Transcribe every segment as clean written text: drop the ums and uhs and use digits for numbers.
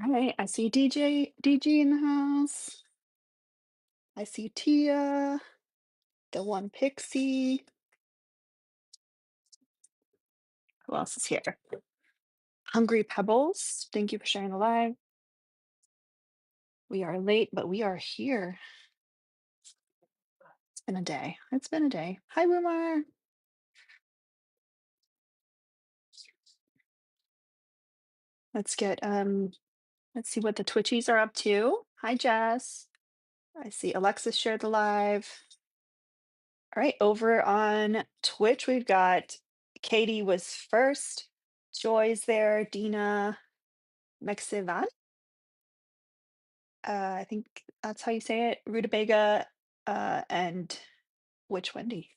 All right, I see DG in the house. I see Tia, the one Pixie. Who else is here? Hungry Pebbles. Thank you for sharing the live. We are late, but we are here. It's been a day. It's been a day. Hi, Rumar. Let's get let's see what the Twitchies are up to. Hi, Jess. I see Alexis shared the live. All right, over on Twitch, we've got Katie was first. Joy's there. Dina Mexivan. I think that's how you say it. Rutabaga, and which Wendy?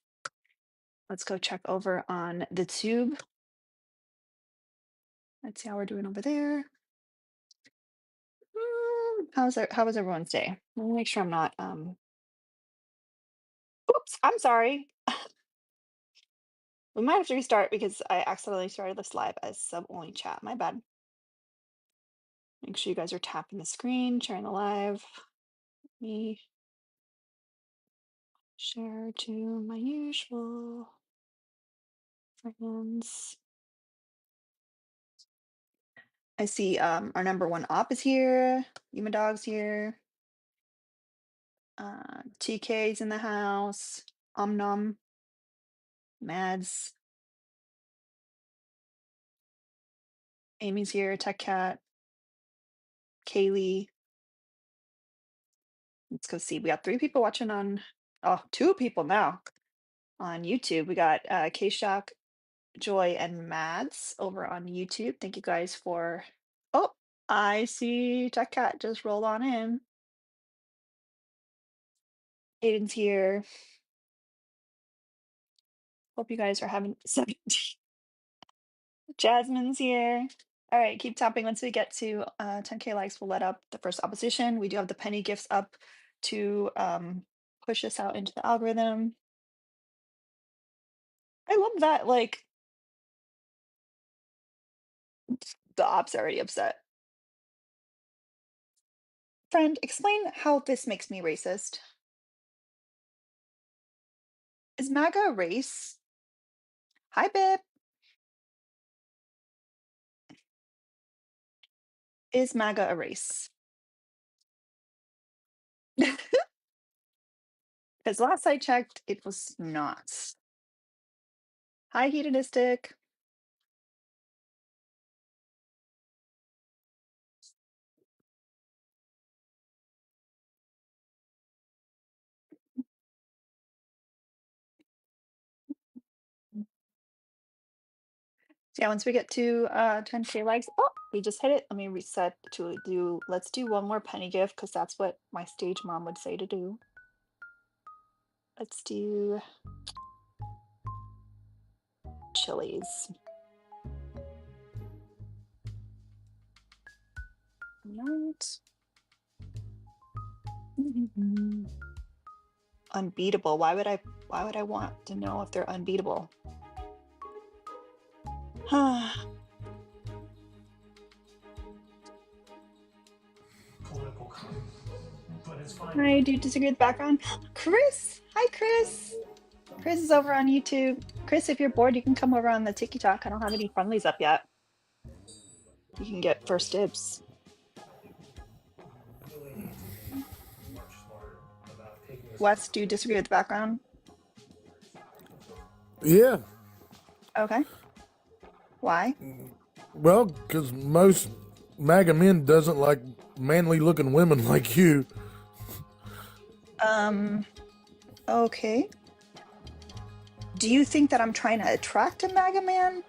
Let's go check over on the tube. Let's see how we're doing over there. How was everyone's day? Let me make sure I'm not oops, I'm sorry. We might have to restart because I accidentally started this live as sub only chat. My bad. Make sure you guys are tapping the screen, sharing the live. Me share to my usual friends. I see our number one op is here. Yuma Dog's here. TK's in the house. Omnom. Mads. Amy's here. Tech Cat. Kaylee. Let's go see. We got 3 people watching on, oh, 2 people now on YouTube. We got K-Shock, Joy, and Mads over on YouTube. Thank you guys for, oh, I see Tech Cat just rolled on in. Aiden's here. Hope you guys are having 17. Jasmine's here. All right, keep tapping. Once we get to 10K likes, we'll let up the first opposition. We do have the penny gifts up to push us out into the algorithm. I love that, like, the op's already upset. Friend, explain how this makes me racist. Is MAGA a race? Hi, Bib. Is MAGA a race? Because last I checked, it was not. Hi, hedonistic. Yeah, once we get to 10K likes, oh, we just hit it. Let me reset to do, let's do one more penny gift because that's what my stage mom would say to do. Let's do chilies. Right. Unbeatable. Why would I want to know if they're unbeatable? Political comment, but it's fine. I do disagree with background. Chris! Hi, Chris! Chris is over on YouTube. Chris, if you're bored, you can come over on the TikTok. I don't have any friendlies up yet. You can get first dibs. Wes, do you disagree with background? Yeah. Okay. Why? Well, because most MAGA men doesn't like manly looking women like you. Okay. Do you think that I'm trying to attract a MAGA man?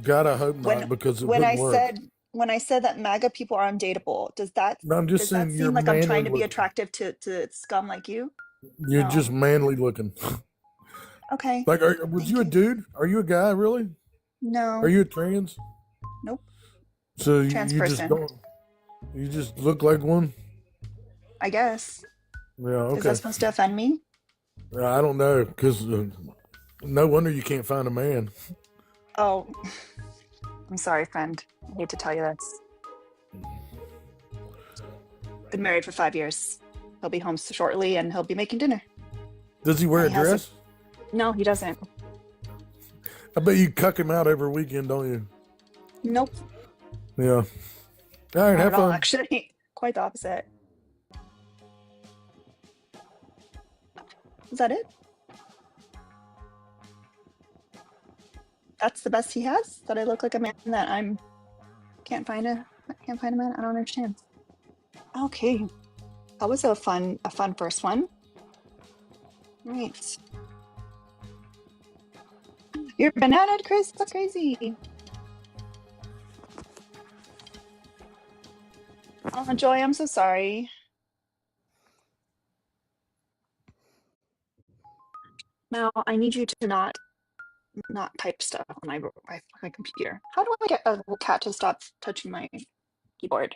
God, I hope not, because it wouldn't work. When I said that MAGA people are undateable, does that No, I'm just does that saying you're seem like I'm manly trying to be looking. attractive to scum like you? You're No. just manly looking. Okay. Like, was you a dude? Are you a guy, really? No. Are you a trans? Nope. So Trans you just person. don't. You just look like one. I guess. Yeah. Is that Okay. supposed to offend me? I don't know, because no wonder you can't find a man. Oh, I'm sorry, friend. I hate to tell you this. Been married for 5 years. He'll be home shortly and he'll be making dinner. Does he wear And a he has a dress? no, he doesn't. I bet you cuck him out every weekend, don't you? Nope, Yeah. All right, not have at all, fun. actually. Quite the opposite. Is that it? That's the best he has? That I look like a man that I'm can't find a man? I don't understand. Okay. That was a fun first one. Right. You're banana, Chris. That's crazy. Oh, Joy, I'm so sorry. Now I need you to not type stuff on my computer. How do I get a cat to stop touching my keyboard?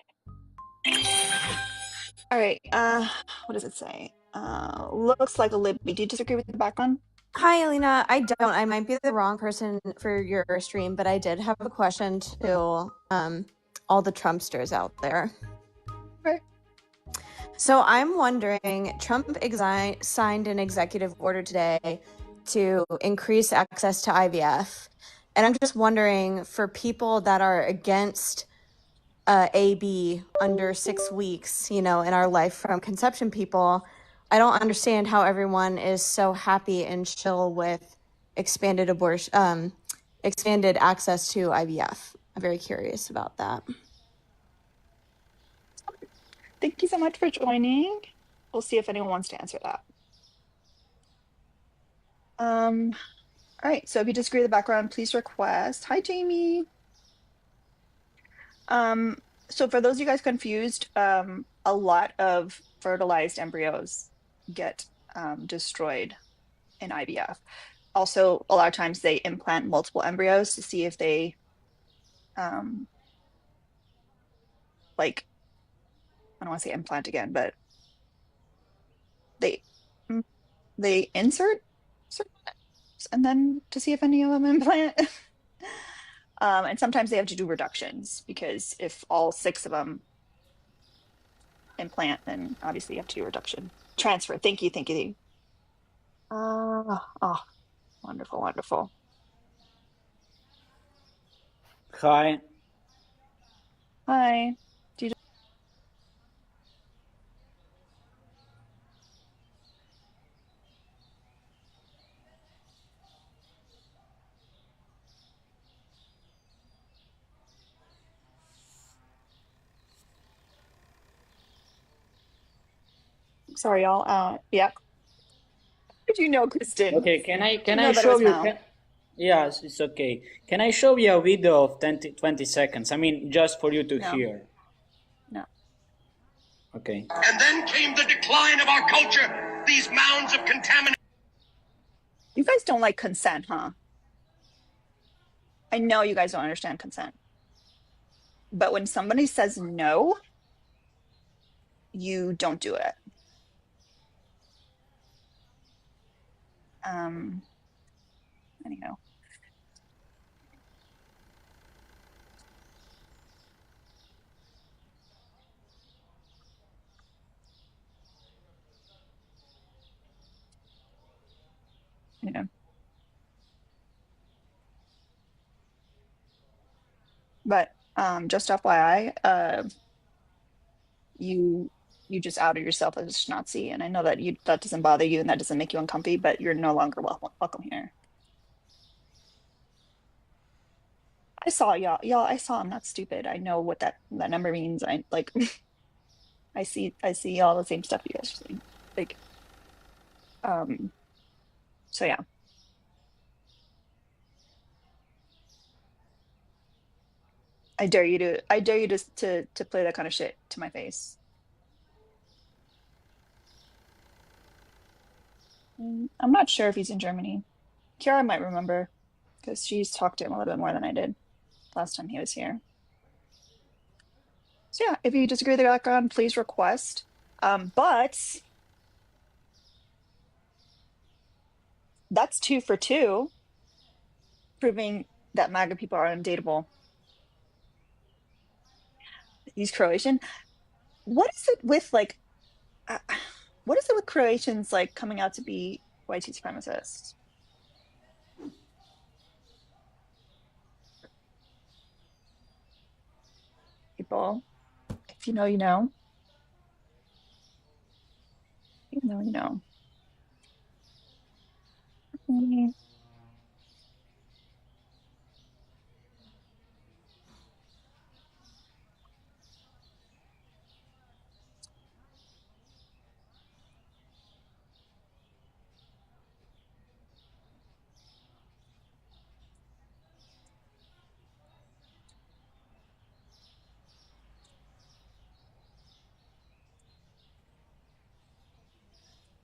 All right. What does it say? Looks like a Libby. Do you disagree with the background? Hi, Alina. I don't. I might be the wrong person for your stream, but I did have a question to all the Trumpsters out there. Okay. So I'm wondering, Trump signed an executive order today to increase access to IVF. And I'm just wondering, for people that are against AB under 6 weeks, in our life from conception people, I don't understand how everyone is so happy and chill with expanded expanded access to IVF. I'm very curious about that. Thank you so much for joining. We'll see if anyone wants to answer that. All right. So if you disagree with the background, please request. Hi, Jamie. So for those of you guys confused, a lot of fertilized embryos get destroyed in IVF. Also, a lot of times they implant multiple embryos to see if they um, like I don't want to say implant again, but they mm, they insert certain and then to see if any of them implant. And sometimes they have to do reductions because if all six of them implant, then obviously you have to do reduction. Transfer. Thank you. Thank you. Oh, wonderful, wonderful. Hi. Hi. Do you, sorry, y'all. Yeah. Did you know, Kristen? Okay, can I Do can you I know that it show was you Mel? yes, it's okay. Can I show you a video of 20 seconds? I mean, just for you to No, hear. no. Okay. And then came the decline of our culture, these mounds of contamination. You guys don't like consent, huh? I know you guys don't understand consent. But when somebody says no, you don't do it. Um, anyhow, you know. But just FYI, you you just outed yourself as a schnazi, and I know that that doesn't bother you and that doesn't make you uncomfy, but you're no longer welcome here. I saw y'all. I saw. I'm not stupid. I know what that number means. I like. I see all the same stuff you guys are saying. Like, um. So yeah, I dare you to play that kind of shit to my face. I'm not sure if he's in Germany. Kiara might remember because she's talked to him a little bit more than I did last time he was here. So yeah, if you disagree with the background, please request. But that's 2 for 2, proving that MAGA people are undateable. He's Croatian. what is it with like uh, what is it with Croatians like coming out to be white supremacists? People, if you know, you know. You know, you know. Mm,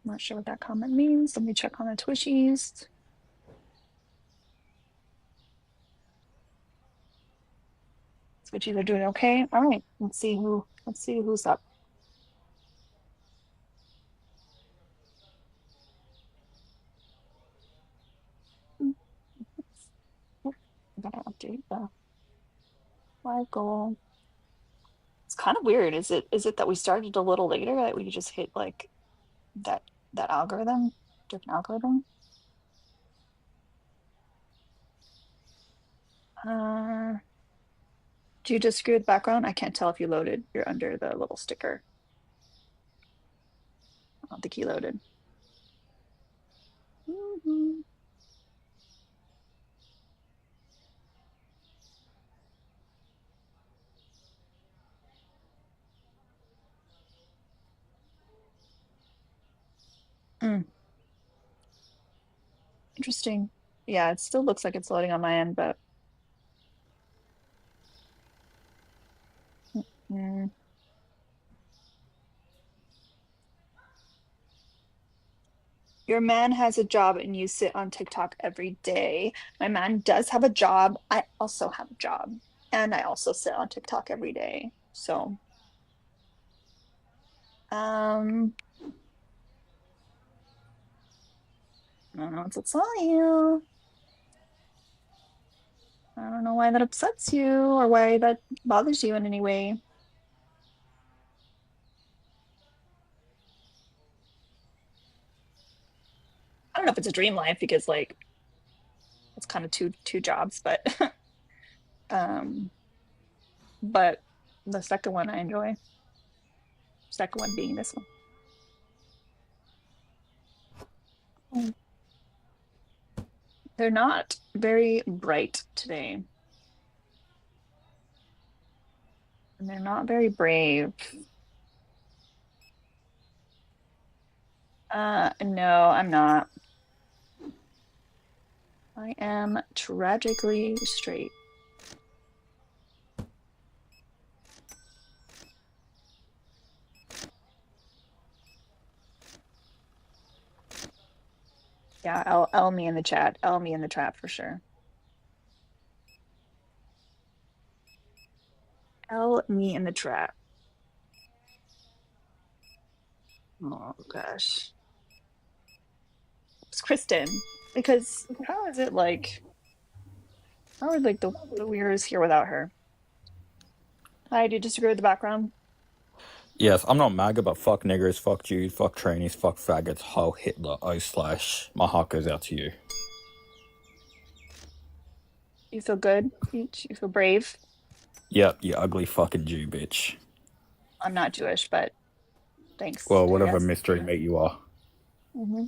not sure what that comment means. Let me check on the Twitchies. Twitchies are doing okay. All right, let's see who's up. I gotta update the live goal. It's kind of weird. Is it that we started a little later, that we just hit like that algorithm, different algorithm? Do you disagree with background? I can't tell if you loaded. You're under the little sticker. I don't think he loaded. Mhm. Mm, interesting. Yeah, it still looks like it's loading on my end, but mm. Your man has a job and you sit on TikTok every day. My man does have a job. I also have a job and I also sit on TikTok every day. So, um, I don't know what to tell you. I don't know why that upsets you or why that bothers you in any way. I don't know if it's a dream life because like it's kind of two jobs, but um, but the second one I enjoy. Second one being this one. Mm. They're not very bright today, and they're not very brave. No, I'm not. I am tragically straight. Yeah, L me in the chat. L me in the chat for sure. L me in the chat. Oh gosh. It's Kristen. Because how is it like how are like the weirdos here without her? I do disagree with the background. Yes, I'm not MAGA, but fuck niggers, fuck Jews, fuck trannies, fuck faggots, Heil Hitler, /. My heart goes out to you. You feel good? You feel brave? Yep, you ugly fucking Jew bitch. I'm not Jewish, but thanks, Well, I whatever guess. mystery mate you are. Hmm.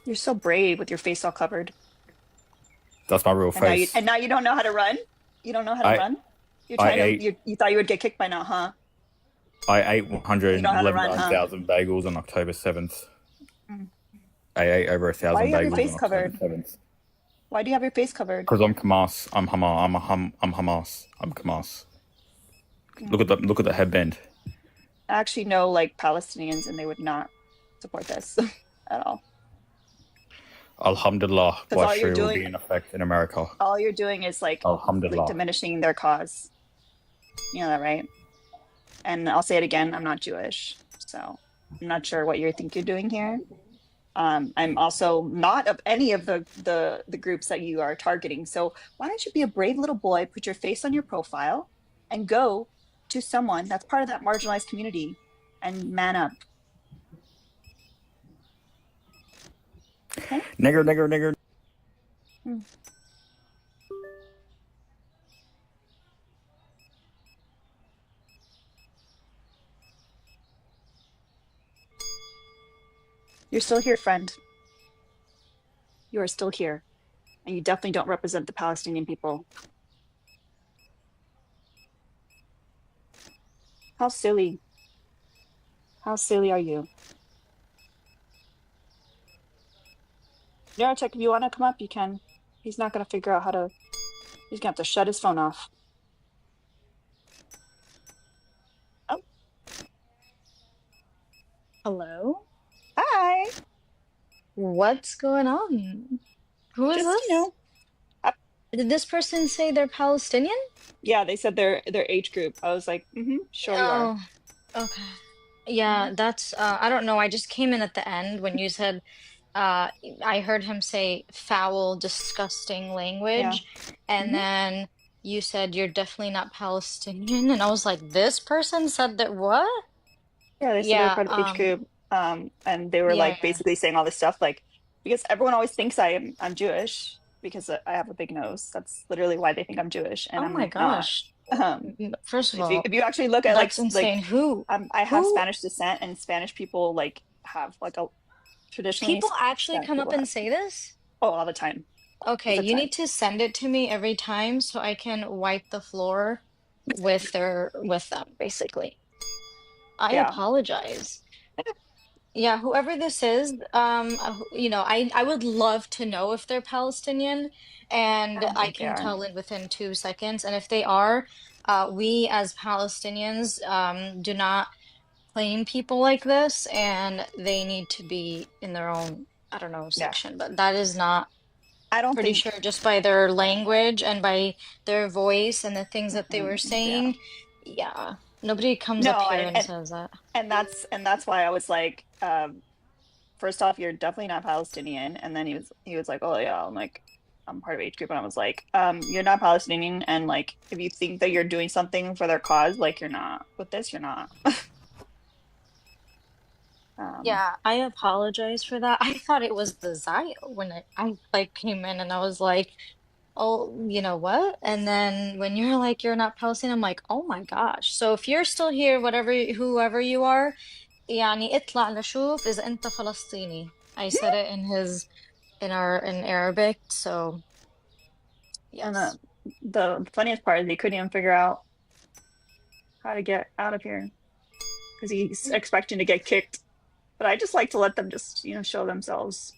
You're so brave with your face all covered. That's my real face. And now you don't know how to run? You don't know how to I run? You're I trying to ate you thought you would get kicked by now, huh? I ate You don't know how to run, huh? 111,000 bagels on October 7th. Mm. I ate over Why do 1,000 you have your bagels face on October covered? 7th. Why do you have your face covered? Because I'm Hamas. I'm Hamas. I'm Hamas. I'm Hamas. Mm. Look at the headband. I actually know like Palestinians and they would not support this at all. Alhamdulillah, Because why Sharia will be in effect in America. all you're doing is like Alhamdulillah. diminishing their cause. You know that, right? And I'll say it again, I'm not Jewish, so I'm not sure what you think you're doing here. I'm also not of any of the groups that you are targeting. So why don't you be a brave little boy, put your face on your profile, and go to someone that's part of that marginalized community and man up. Okay. Nigger, nigger, nigger. Hmm. You're still here, friend. You are still here. And you definitely don't represent the Palestinian people. How silly. How silly are you? Yarchek, if you want to come up, you can. He's not going to figure out how to, he's going to have to shut his phone off. Oh, Hello? hi. What's going on? Who is Just, this? up. Did this person say they're Palestinian? Yeah, they said their age group. I was like, sure you are. Oh, okay. Hmm. Yeah, that's I don't know. I just came in at the end when you said uh I heard him say foul, disgusting Yeah. language, and Hmm. then you said you're definitely not Palestinian, and I was like, this person said that what? Yeah, they said they're Yeah, part of the age group. And they were yeah, like yeah. basically saying all this stuff, like because everyone always thinks I'm Jewish because I have a big nose. That's literally why they think I'm Jewish, and Oh my I'm not. gosh. Um, First of if all, you actually look at that's insane. I have Who Spanish descent, and Spanish people like have like a traditionally people actually Spanish come up people and have say this? all the time, all Okay, the you time. need to send it to me every time so I can wipe the floor with them, basically. I Yeah, apologize. Yeah, whoever this is, I would love to know if they're Palestinian, I and don't I think they can are. tell it within 2 seconds. And if they are, we as Palestinians do not claim people like this, and they need to be in their own, I don't know, Yeah, section. But that is not I don't pretty think. sure just by their language and by their voice and the things that they were Yeah, saying. Yeah, nobody comes up no, here and says that. and that's why I was like, first off, you're definitely not Palestinian. And then he was like, oh yeah, I'm part of age group. And I was like, you're not Palestinian. And like, if you think that you're doing something for their cause, like you're not with this, you're not. Um, Yeah, I apologize for that. I thought it was the Zio when I like came in and I was like, oh, you know what? And then when you're like, you're not Palestinian, I'm like, oh my gosh. So if you're still here, whoever you are, يعني اطلع نشوف إذا أنت فلسطيني. I said it in Arabic, so and yes. the funniest part is he couldn't even figure out how to get out of here because he's expecting to get kicked. But I just like to let them just, show themselves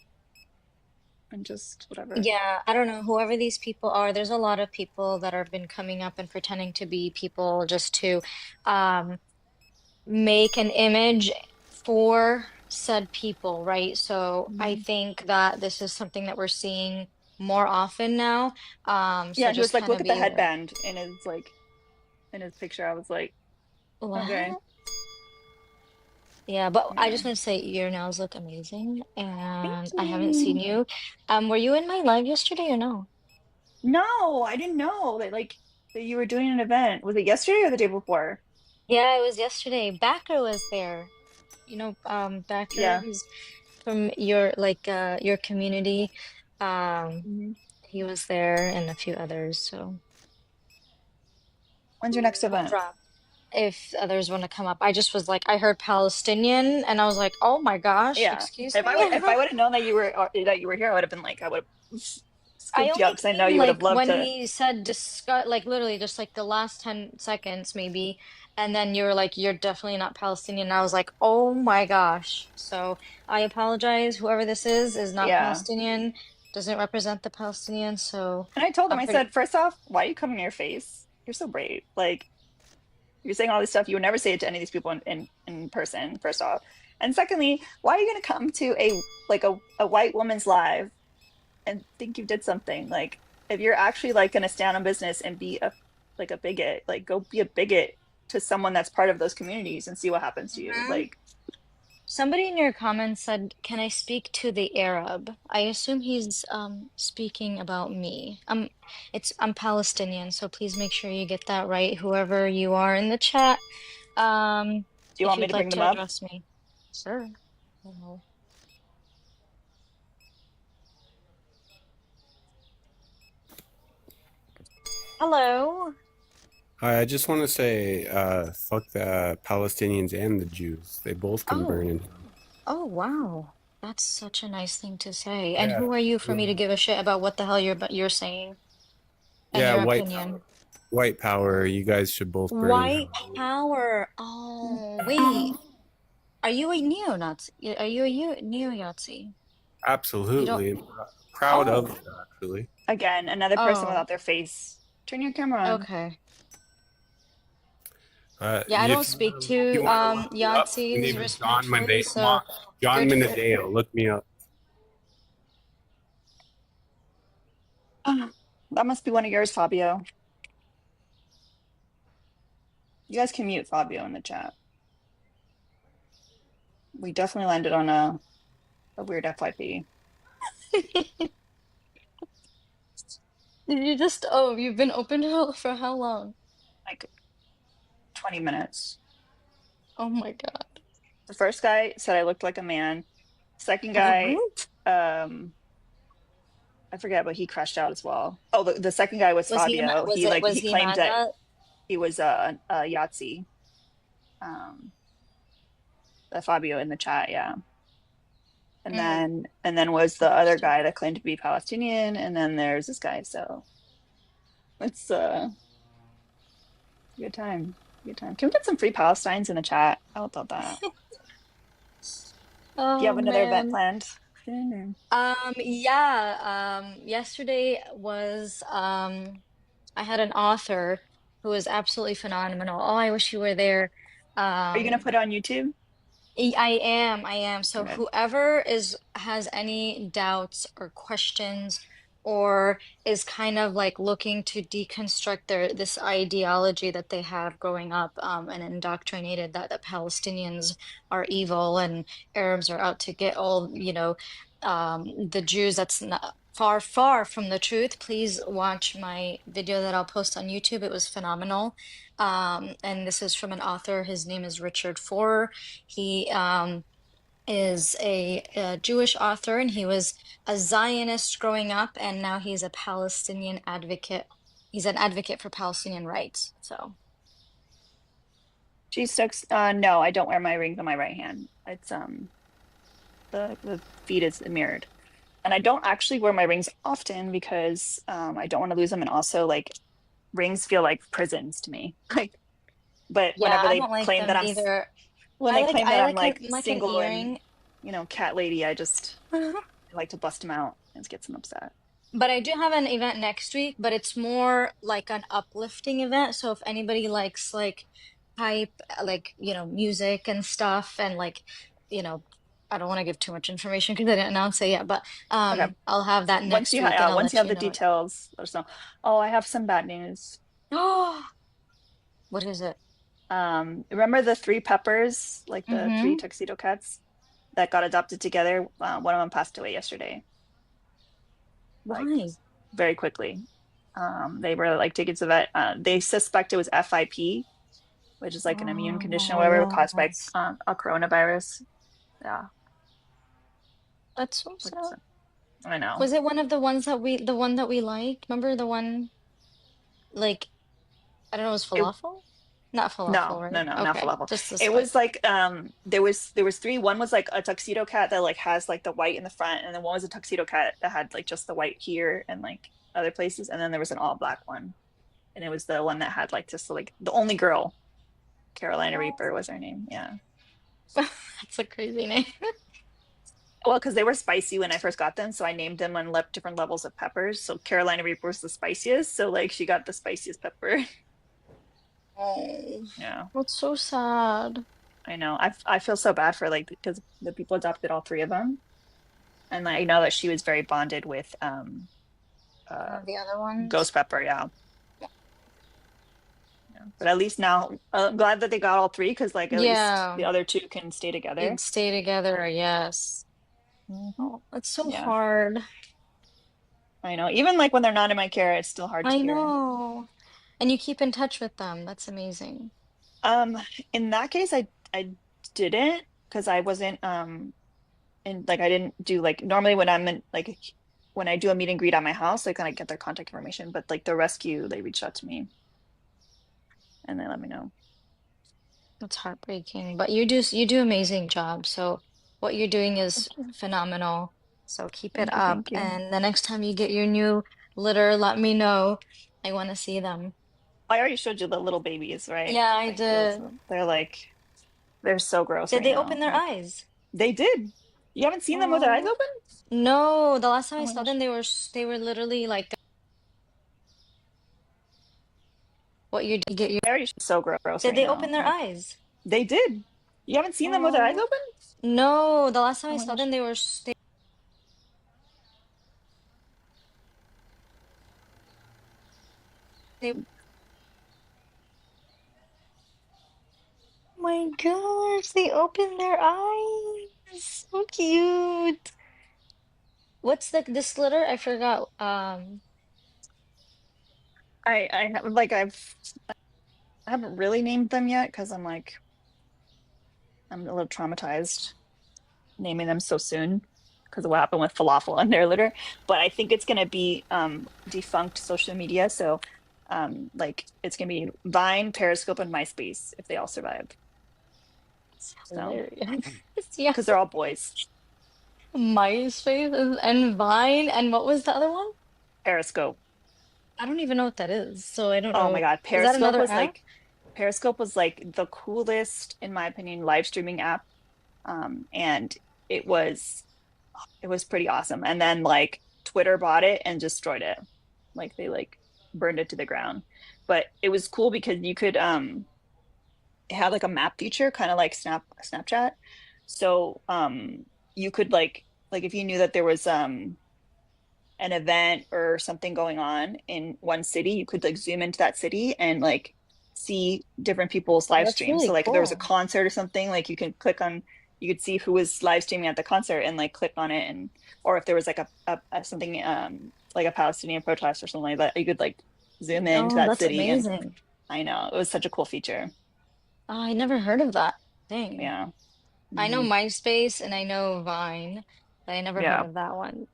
and just whatever. Yeah, I don't know. Whoever these people are, there's a lot of people that have been coming up and pretending to be people just to um, make an image for said people, right? So I Mhm. think that this is something that we're seeing more often now. So Yeah, he was just like, kind look of at the be aware. headband in his picture. I was like, okay, What? Yeah, but I yeah. just want to say your nails look amazing, Thank and I haven't seen you. you. Were you in my live yesterday or no? No, I didn't know that you were doing an event. Was it yesterday or the day before? Yeah, it was yesterday. Backer was there. Backer, Yeah. he's from your community. Um, Mhm. he was there and a few others, so When's your next no event? problem. If others want to come up, I just was like, I heard Palestinian, and I was like, oh my gosh, Yeah. excuse If me. I would have known that you were here, I would have been like, I would have I scooped you up only because I know came you would have like loved when to. he said discuss, like literally just like the last 10 seconds maybe, and then you were like, you're definitely not Palestinian. And I was like, oh my gosh. So I apologize. Whoever this is not Yeah. Palestinian, doesn't represent the Palestinians. So And I told him, I'm I pretty, said, first off, why are you covering your face? You're so brave. Like you're saying all this stuff. You would never say it to any of these people in person, first off. And secondly, why are you gonna come to a white woman's live and think you did something? Like if you're actually like gonna stand on business and be a bigot, like go be a bigot to someone that's part of those communities and see what happens to you. Mhm. Like Somebody in your comments said, "Can I speak to the Arab?" I assume he's speaking about me. I'm Palestinian, so please make sure you get that right, whoever you are in the chat. Do you If want me you'd to like bring them to up? address me. Sure. Hello. Hello. Hi, I just want to say, fuck the Palestinians and the Jews. They both can burn Oh. in hell. Oh, wow. That's such a nice thing to say. And Yeah. who are you for me to give a shit about what the hell you're saying and Yeah, your white opinion? power. White power. You guys should both burn in White hell. power. Oh, wait. Are you a neo-Nazi? Are you a neo-Nazi? You don't. Absolutely. Proud of Oh, it, actually. Again, another person oh, without their face. Turn your camera on. okay. Yeah, I don't If speak you to want to look me up, my Yahtzees name is John respectfully, so John good for. Minadeo. Look me up. That must be one of yours, Fabio. You guys can mute Fabio in the chat. We definitely landed on a weird FYP. Did you just, oh, you've been open for how long? Like 20 minutes. Oh my God. The first guy said I looked like a man. Second guy, What? I forget, but he crashed out as well. Oh, the second guy was Fabio. Was He he claimed mad that that? he was a Yahtzee. Um, the Fabio in the chat, yeah. Mm, And then was the other interesting. guy that claimed to be Palestinian, and then there's this guy. So it's a good time. Good time. Can we get some free Palestines in the chat? How about that? Do you Oh have another event man. planned soon? Or- Yeah, yesterday was I had an author who was absolutely phenomenal. Oh, I wish you were there. Are you gonna Um, put it on YouTube? I am. So Okay. whoever has any doubts or questions or is kind of like looking to deconstruct this ideology that they have growing up and indoctrinated that the Palestinians are evil and Arabs are out to get all, the Jews, that's not far, far from the truth. Please watch my video that I'll post on YouTube. It was phenomenal. And this is from an author. His name is Richard Foer. He is a Jewish author, and he was a Zionist growing up, and now he's a Palestinian advocate. He's an advocate for Palestinian rights. So, G Stokes, no, I don't wear my rings on my right hand. It's the feet is mirrored. And I don't actually wear my rings often because I don't want to lose them. And also like rings feel like prisons to me. Like, but yeah, whenever I they don't like claim that them either. when they claim that I'm like Like an single and, earring. cat lady, I just I like to bust them out and get them upset. But I do have an event next week, but it's more like an uplifting event. So if anybody likes like hype, like, music and stuff, and like, you know, I don't want to give too much information because I didn't announce it yet, but Okay. I'll have that next week and I'll Once you let have you the know. details, let us know. Oh, I have some bad news. Oh, what is it? Remember the three peppers, like the three Mm-hmm. tuxedo cats that got adopted together? One of them passed away yesterday, like Why? very quickly. They were like tickets of it. They suspect it was FIP, which is like an immune condition or Oh, whatever caused by yes. a coronavirus. Yeah, That's so which sad. I know. Was it one of the one that we liked? Remember the one, like, I don't know, it was It falafel? Not falafel, no, right? not Okay, falafel. just the It spice. was like there was three. One was like a tuxedo cat that like has like the white in the front, and then one was a tuxedo cat that had like just the white here and like other places, and then there was an all black one, and it was the one that had like just like the only girl. Carolina Reaper was her name. Yeah. That's a crazy name. Well, because they were spicy when I first got them, so I named them on different levels of peppers. So Carolina Reaper was the spiciest, so like she got the spiciest pepper. Oh, Yeah, that's so sad. I know. I feel so bad for like because the people adopted all three of them, and I know that she was very bonded with One uh of the other ones. Ghost Pepper. Yeah, But at least now, I'm glad that they got all three because, like, at least Yeah, the other two can stay together. you'd stay together, yes. Mhm. Oh, it's so Yeah, hard. I know. Even like when they're not in my care, it's still hard to I hear. know. And you keep in touch with them. That's amazing. Um, in that case, I didn't because I wasn't and like I didn't do like normally when I'm in like when I do a meet and greet at my house, I kind of get their contact information. But like the rescue, they reached out to me and they let me know. That's heartbreaking, but you do amazing job. So what you're doing is Thank you. phenomenal. So keep it Thank you. up. Thank you. And the next time you get your new litter, let me know. I want to see them. I already showed you the little babies, right? Yeah, I Like those, did. they're like they're so gross Did right they open now. their Like eyes? they did. You haven't seen them with their eyes Oh, open? no. The last time Oh I my saw them, gosh. they were literally like what you get your They already so gross Did right they now. open their Like eyes? they did. You haven't seen them with their eyes Oh, open? no. The last time Oh I my saw them, gosh. they Oh my gosh, they opened their eyes. So cute. What's this litter? I forgot. I have like I haven't really named them yet because I'm a little traumatized naming them so soon because of what happened with falafel and their litter. But I think it's gonna be defunct social media. So like it's gonna be Vine, Periscope, and MySpace if they all survive. So Hilarious. Yeah. because they're all boys. MySpace and Vine. And what was the other one? Periscope. I don't even know what that is. So I don't Oh my know. God. Is that another app? Periscope was like the coolest, in my opinion, live streaming app. And it was it was pretty awesome. And then like Twitter bought it and destroyed it. Like they like burned it to the ground. But it was cool because you could it had like a map feature, kind of like Snapchat. So you could like if you knew that there was an event or something going on in one city, you could like zoom into that city and like see different people's Oh, live that's streams. So really like if there was a cool. concert or something, like you could see who was live streaming at the concert and like click on it and or if there was like a something like a Palestinian protest or something like that, you could like zoom into Oh, that that's city and amazing. I know it was such a cool feature. Oh, I never heard of that. Dang. Yeah. I know Hmm. MySpace and I know Vine, but I never heard Yeah. of that one.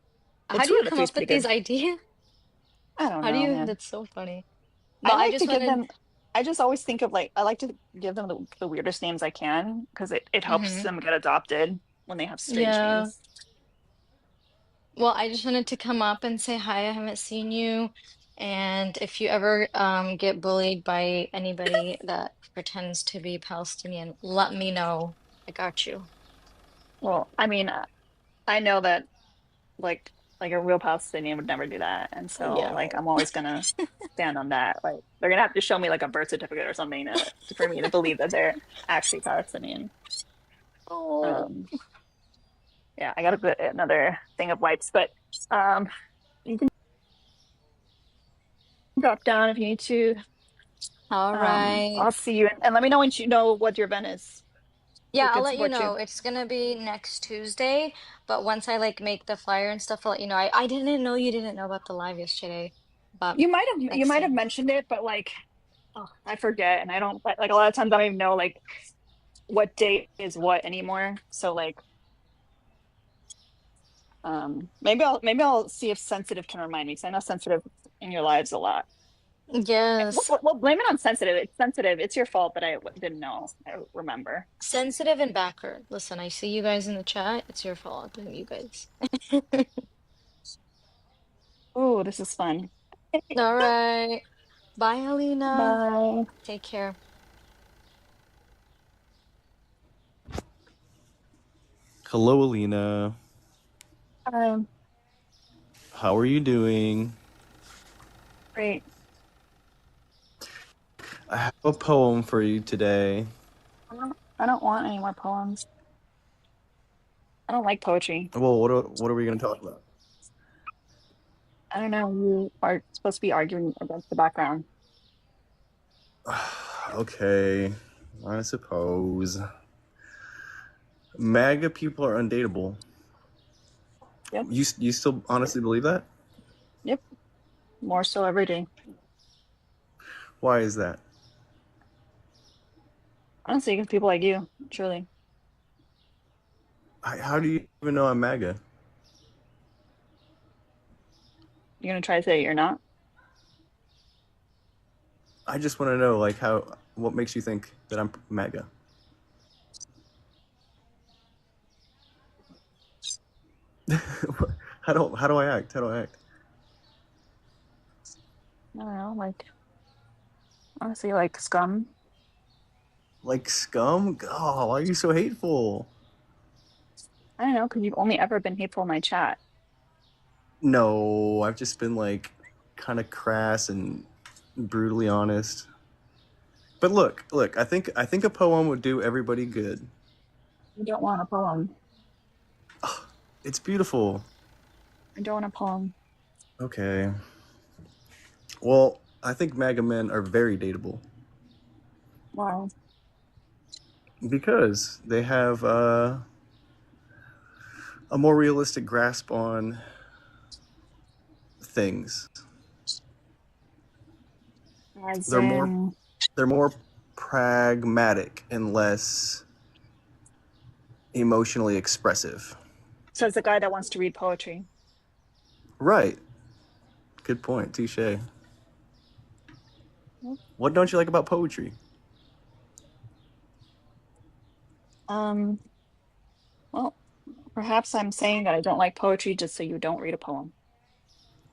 The How do two you out of come three is up with pretty these good. ideas? I don't How do know, you? man. That's so funny. I But I like to just give wanted, them, I just always think of like, I like to give them the weirdest names I can because it helps hmm them get adopted when they have strange Yeah. names. Well, I just wanted to come up and say hi. I haven't seen you. And if you ever get bullied by anybody that pretends to be Palestinian, let me know. I got you. Well, I mean, I know that like like a real Palestinian would never do that. And so Yeah. like I'm always gonna stand on that. Like they're gonna have to show me like a birth certificate or something for me to believe that they're actually Palestinian. Oh, Um, yeah, I gotta get another thing of wipes, but um you can drop down if you need to. all right. I'll see you and let me know when you know what your event is. Yeah, We I'll could let you support you. know. It's gonna be next Tuesday, but once I like make the flyer and stuff, I'll let you know. I didn't know you didn't know about the live yesterday, but You next might have time. mentioned it, but like oh, I forget and I don't like a lot of times I don't even know like what date is what anymore. So like maybe I'll see if sensitive can remind me because I know sensitive in your lives a lot. Yes. Well, blame it on sensitive. It's sensitive. It's your fault that I didn't know. I remember. Sensitive and backer. Listen, I see you guys in the chat. It's your fault, and you guys. Oh, this is fun. All right. Bye, Alina. Bye. Take care. Hello, Alina. Um, How are you doing? great. I have a poem for you today. I don't want any more poems. I don't like poetry. Well, what are we going to talk about? I don't know. You are supposed to be arguing against the background. Okay, I suppose. MAGA people are undateable. Yep. You still honestly believe that? Yep. More so every day. Why is that? Honestly, because people like you, truly. How do you even know I'm MAGA? You're gonna try to say you're not? I just want to know, like, what makes you think that I'm MAGA? How do I act? How do I act? I don't know, like honestly, like scum. Like scum? Oh, why are you so hateful? I don't know, because you've only ever been hateful in my chat. No, I've just been like kind of crass and brutally honest. But look, I think a poem would do everybody good. I don't want a poem. It's beautiful. I don't want a poem. Okay. Well, I think MAGA men are very dateable Wow. because they have a more realistic grasp on things. As They're more in, they're more pragmatic and less emotionally expressive. says the guy that wants to read poetry. Right. Good point. Touche. Yep. What don't you like about poetry? Um, well, perhaps I'm saying that I don't like poetry just so you don't read a poem.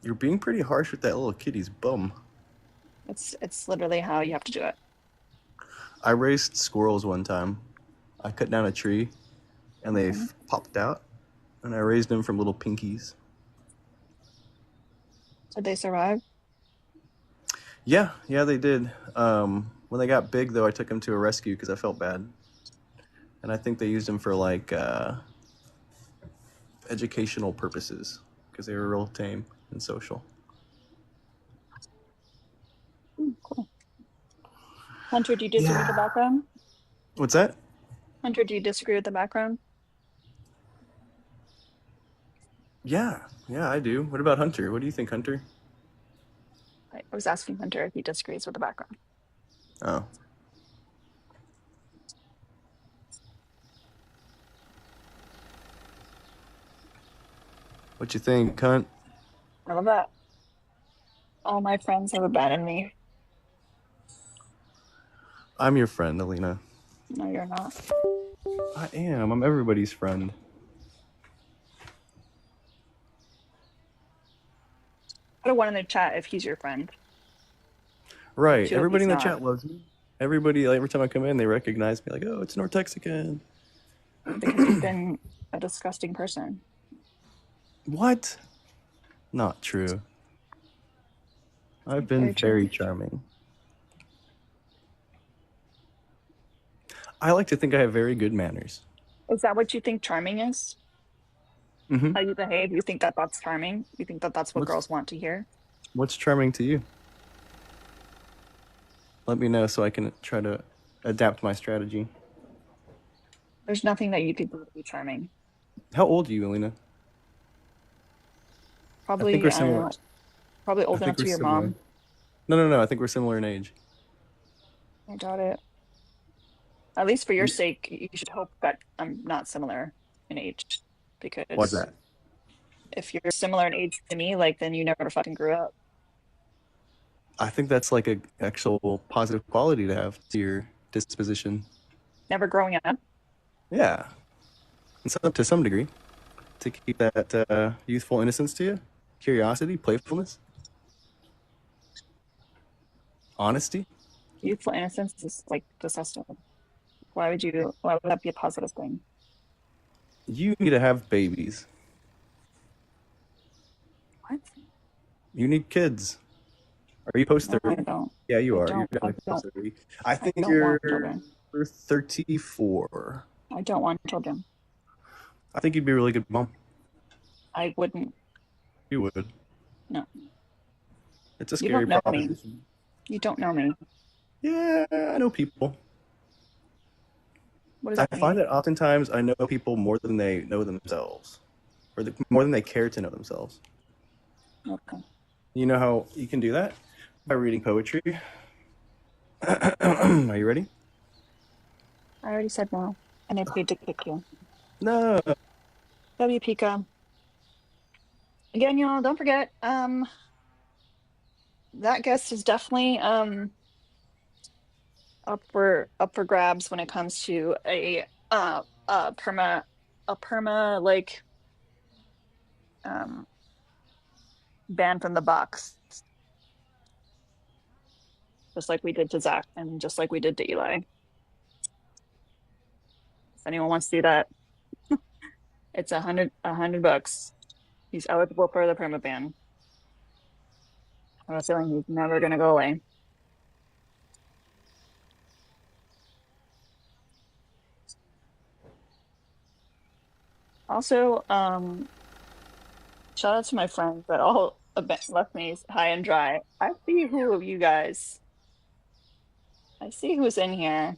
You're being pretty harsh with that little kitty's bum. It's literally how you have to do it. I raised squirrels one time. I cut down a tree and they Okay. popped out, and I raised them from little pinkies. Did they survive? Yeah, they did. When they got big, though, I took them to a rescue because I felt bad, and I think they used them for like educational purposes because they were real tame and social. Cool. Hunter, do you disagree with the Yeah. background? What's that? Hunter, do you disagree with the background? Yeah, I do. What about Hunter? What do you think, Hunter? I was asking Hunter if he disagrees with the background. Oh. What you think, cunt? I love that. All my friends have abandoned me. I'm your friend, Alina. No, you're not. I am. I'm everybody's friend. Put a one in the chat if he's your friend. Right. Two if Everybody he's in the not. chat loves me. Everybody, like, every time I come in, they recognize me. Like, oh, it's Nortexican. Because you've been a disgusting person. What? Not true. I've been Very true. very charming. I like to think I have very good manners. Is that what you think charming is? Mm-hmm. How you behave? You think that that's charming? You think that that's what girls want to hear? What's charming to you? Let me know so I can try to adapt my strategy. There's nothing that you could do to be charming. How old are you, Alina? I think Probably, we're I don't similar. know, probably I old enough think we're to your similar. mom. No. I think we're similar in age. I doubt it. At least for your sake, you should hope that I'm not similar in age. Why's Because that? if you're similar in age to me, like then you never fucking grew up. I think that's like a actual positive quality to have to your disposition. Never growing up. Yeah, and so, to some degree, to keep that youthful innocence to you, curiosity, playfulness, honesty. Youthful innocence is like disgusting. Why would that be a positive thing? You need to have babies. What? You need kids. Are you post No, I 30? don't. Yeah, you I are. You're don't. I definitely post don't. 30. I I think don't you're want children. 34. I don't want children. I think you'd be a really good mom. I wouldn't. You would. No. It's a You scary don't know me. proposition. You don't know me. Yeah, I know people. What does I that find mean? that oftentimes I know people more than they know themselves, or more than they care to know themselves. Okay. You know how you can do that? By reading poetry. Are you ready? I already said no, and I paid to kick you. No. W Pika. Again, y'all, don't forget, that guest is definitely up for grabs when it comes to a perma like um ban from the box, just like we did to Zach and just like we did to Eli. If anyone wants to do that, it's $100. He's eligible for the perma ban. I have a feeling he's never gonna go away. Also, shout out to my friends that all left me high and dry. I see who of you guys. I see who's in here.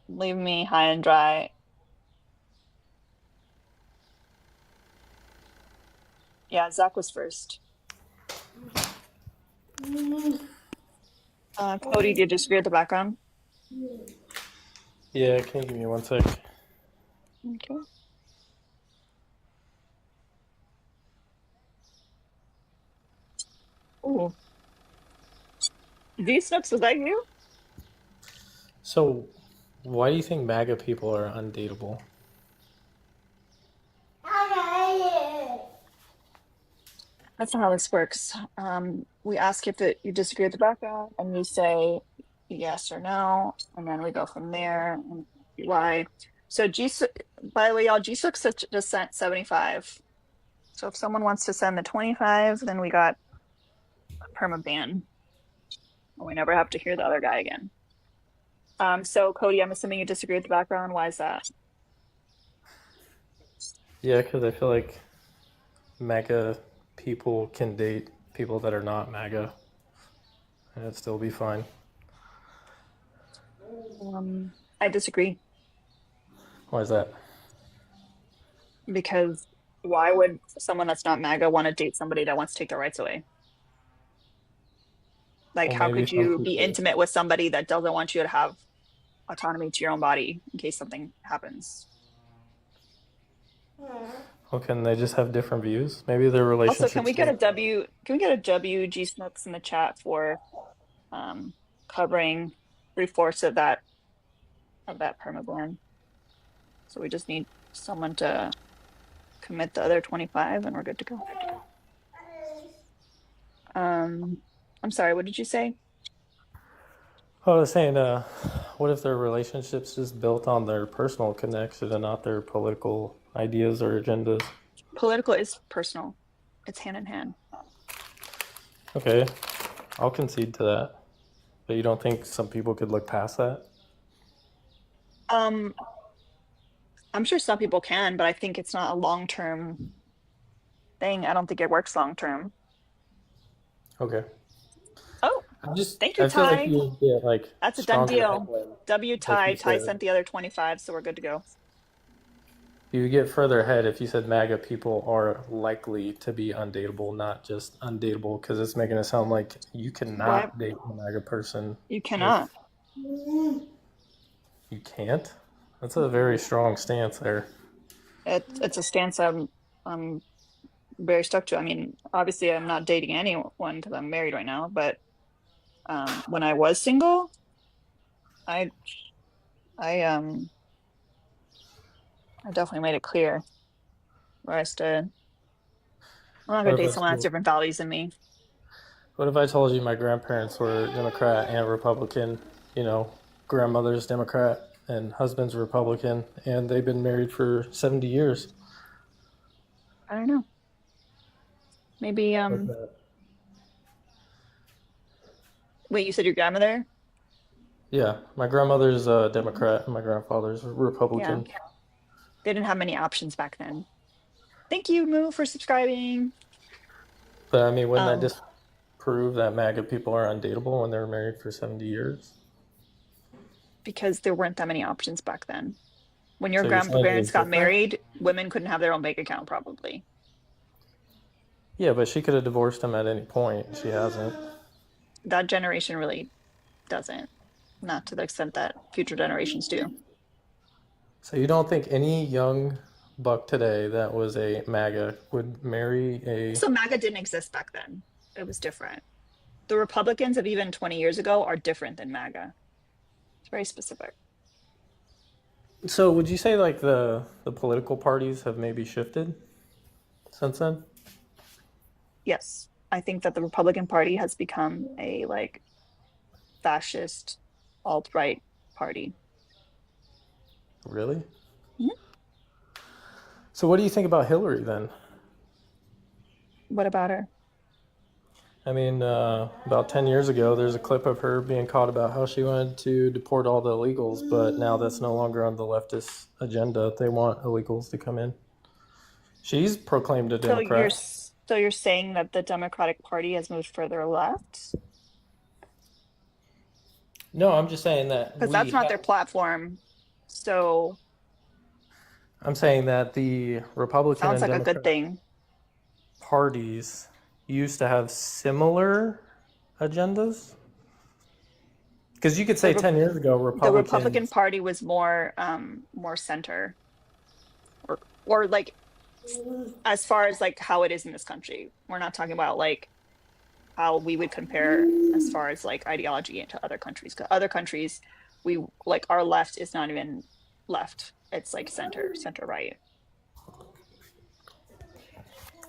Leave me high and dry. Yeah, Zach was first. Cody, do you disagree with the background? Yeah, can you give me 1 sec? Okay. Ooh. D-Snooks, was that you? So, why do you think MAGA people are undateable? That's not how this works. We ask if you disagree with the background, and you say yes or no, and then we go from there and why. So by the way, y'all, G-Snooks just sent 75. So if someone wants to send the 25, then we got a perma ban. We never have to hear the other guy again. So Cody, I'm assuming you disagree with the background. Why is that? Yeah, because I feel like MAGA people can date people that are not MAGA, and it'd still be fine. I disagree Why is that? because why would someone that's not MAGA want to date somebody that wants to take their rights away? Like, Well, how maybe could some you be people. intimate with somebody that doesn't want you to have autonomy to your own body in case something happens? Well, can they just have different views? Maybe their Also, can we relationships. get a W? Can we get a W G Snooks in the chat for um covering 3/4 of that perma ban? So we just need someone to commit the other 25 and we're good to go. I'm sorry, what did you say? I was saying, what if their relationships just built on their personal connection and not their political ideas or agendas? Political is personal. It's hand in hand. Okay, I'll concede to that. But you don't think some people could look past that? Um, I'm sure some people can, but I think it's not a long-term thing. I don't think it works long term. Okay. Oh, thank you, I feel like Ty. you get like That's a done stronger deal. headwind W if Ty. you Ty said sent the other 25, so we're good to go. you get further ahead if you said MAGA people are likely to be undateable, not just undateable, because it's making it sound like you Why? cannot date a MAGA person You if cannot. you can't. That's a very strong stance there. It's a stance I'm very stuck to. I mean, obviously I'm not dating anyone because I'm married right now, but when I was single, I I I definitely made it clear where I stood. I'm not What gonna if date I someone that's told, different values than me. what if I told you my grandparents were Democrat and Republican? You know, grandmother's Democrat and husband's Republican, and they've been married for 70 years. I don't know. Maybe What's that? wait, you said your grandmother? Yeah, my grandmother's a Democrat and my grandfather's a Yeah. Republican. They didn't have many options back then. Thank you, Moo, for subscribing. But I mean, wouldn't that Um, just prove that MAGA people are undateable when they're married for 70 years? Because there weren't that many options back then. When your So you're saying it grandparents was got different? married, women couldn't have their own bank account, probably. Yeah, but she could have divorced him at any point. She hasn't. That generation really doesn't, not to the extent that future generations do. So you don't think any young buck today that was a MAGA would marry a. So MAGA didn't exist back then. It was different. The Republicans of even 20 years ago are different than MAGA. It's very specific. So would you say like the political parties have maybe shifted since then? Yes. I think that the Republican Party has become a like fascist alt-right party. Really? Mhm. So what do you think about Hillary then? What about her? I mean, about 10 years ago, there's a clip of her being caught about how she wanted to deport all the illegals, but now that's no longer on the leftist agenda. They want illegals to come in. She's proclaimed a So you're Democrat. so you're saying that the Democratic Party has moved further left? No, I'm just saying that Because that's not their platform. So I'm saying that the Republican sounds and like a good Democrat thing. parties used to have similar agendas. Because you could say The 10 years ago, the Republican Republicans. Party was more center, or like as far as like how it is in this country. We're not talking about like how we would compare as far as like ideology into other countries. 'Cause other countries, we like our left is not even left. It's like center right.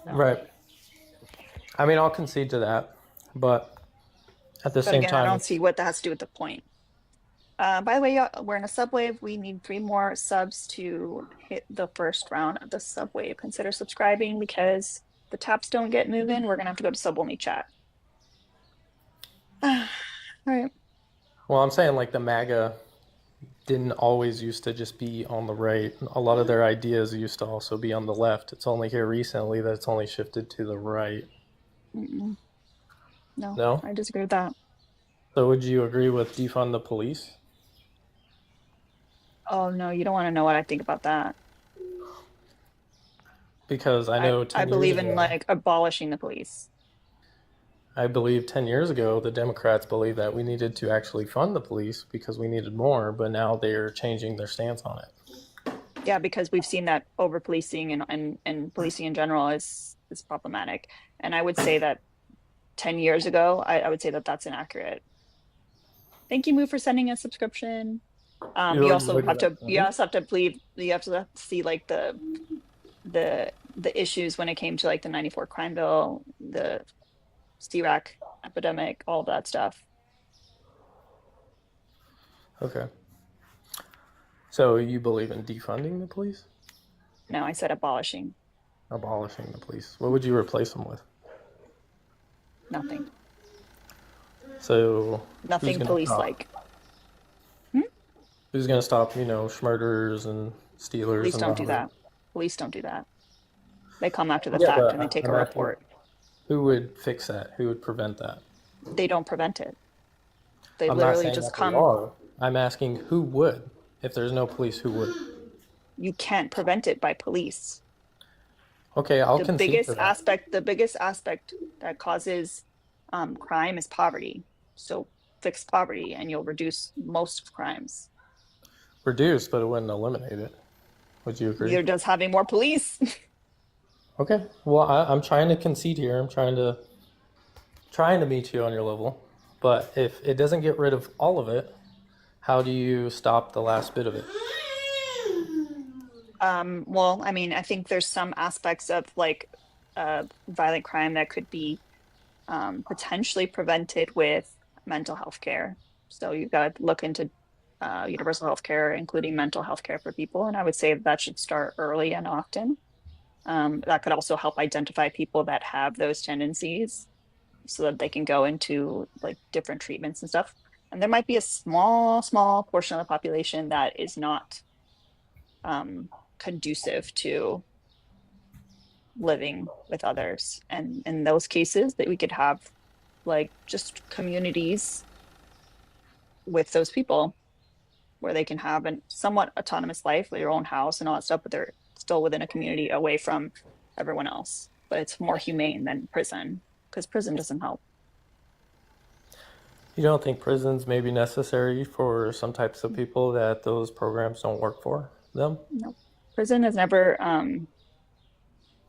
So, Right. I mean, I'll concede to that. But at the but same again, I time, don't it's. see what that has to do with the point. By the way, we're in a subway. We need 3 more subs to hit the first round of the subway. Consider subscribing because the taps don't get moving. We're gonna have to go to sub only chat. All right. Well, I'm saying like the MAGA didn't always used to just be on the right. A lot of their ideas used to also be on the left. It's only here recently that it's only shifted to the right. Mm-mm. No, No? I disagree with that. So would you agree with defund the police? Oh no, you don't want to know what I think about that. Because I know I 10 years believe in ago, like abolishing the police. I believe 10 years ago, the Democrats believed that we needed to actually fund the police because we needed more, but now they're changing their stance on it. Yeah, because we've seen that over policing and policing in general is problematic. And I would say that 10 years ago, I would say that that's inaccurate. Thank you, Moo, for sending a subscription. You already looked at that You money? also have to believe you have to see like the issues when it came to like the 94 crime bill, the C-Rack epidemic, all of that stuff. Okay. So you believe in defunding the police? No, I said abolishing. Abolishing the police. What would you replace them with? Nothing. So Nothing police like. who's gonna stop, murderers and stealers Police and don't do robbers? that. Police don't do that. They come after the Yeah, fact and they but take a I'm asking report. who would fix that? Who would prevent that? They don't prevent it. They I'm not literally saying just that they come. are. I'm asking who would. If there's no police, who would? You can't prevent it by police. Okay, I'll The concede biggest to that. biggest aspect that causes crime is poverty. So fix poverty and you'll reduce most of crimes. Reduce, but it wouldn't eliminate it. Would you agree? Neither does having more police. Okay. Well, I'm trying to concede here. I'm trying to meet you on your level. But if it doesn't get rid of all of it, how do you stop the last bit of it? Well, I mean, I think there's some aspects of like violent crime that could be potentially prevented with mental health care. So you've got to look into universal health care, including mental health care for people. And I would say that should start early and often. That could also help identify people that have those tendencies so that they can go into like different treatments and stuff. And there might be a small portion of the population that is not conducive to living with others. And in those cases that we could have like just communities with those people where they can have a somewhat autonomous life with your own house and all that stuff, but they're still within a community away from everyone else. But it's more humane than prison because prison doesn't help. You don't think prisons may be necessary for some types of people that those programs don't work for them? No, prison has never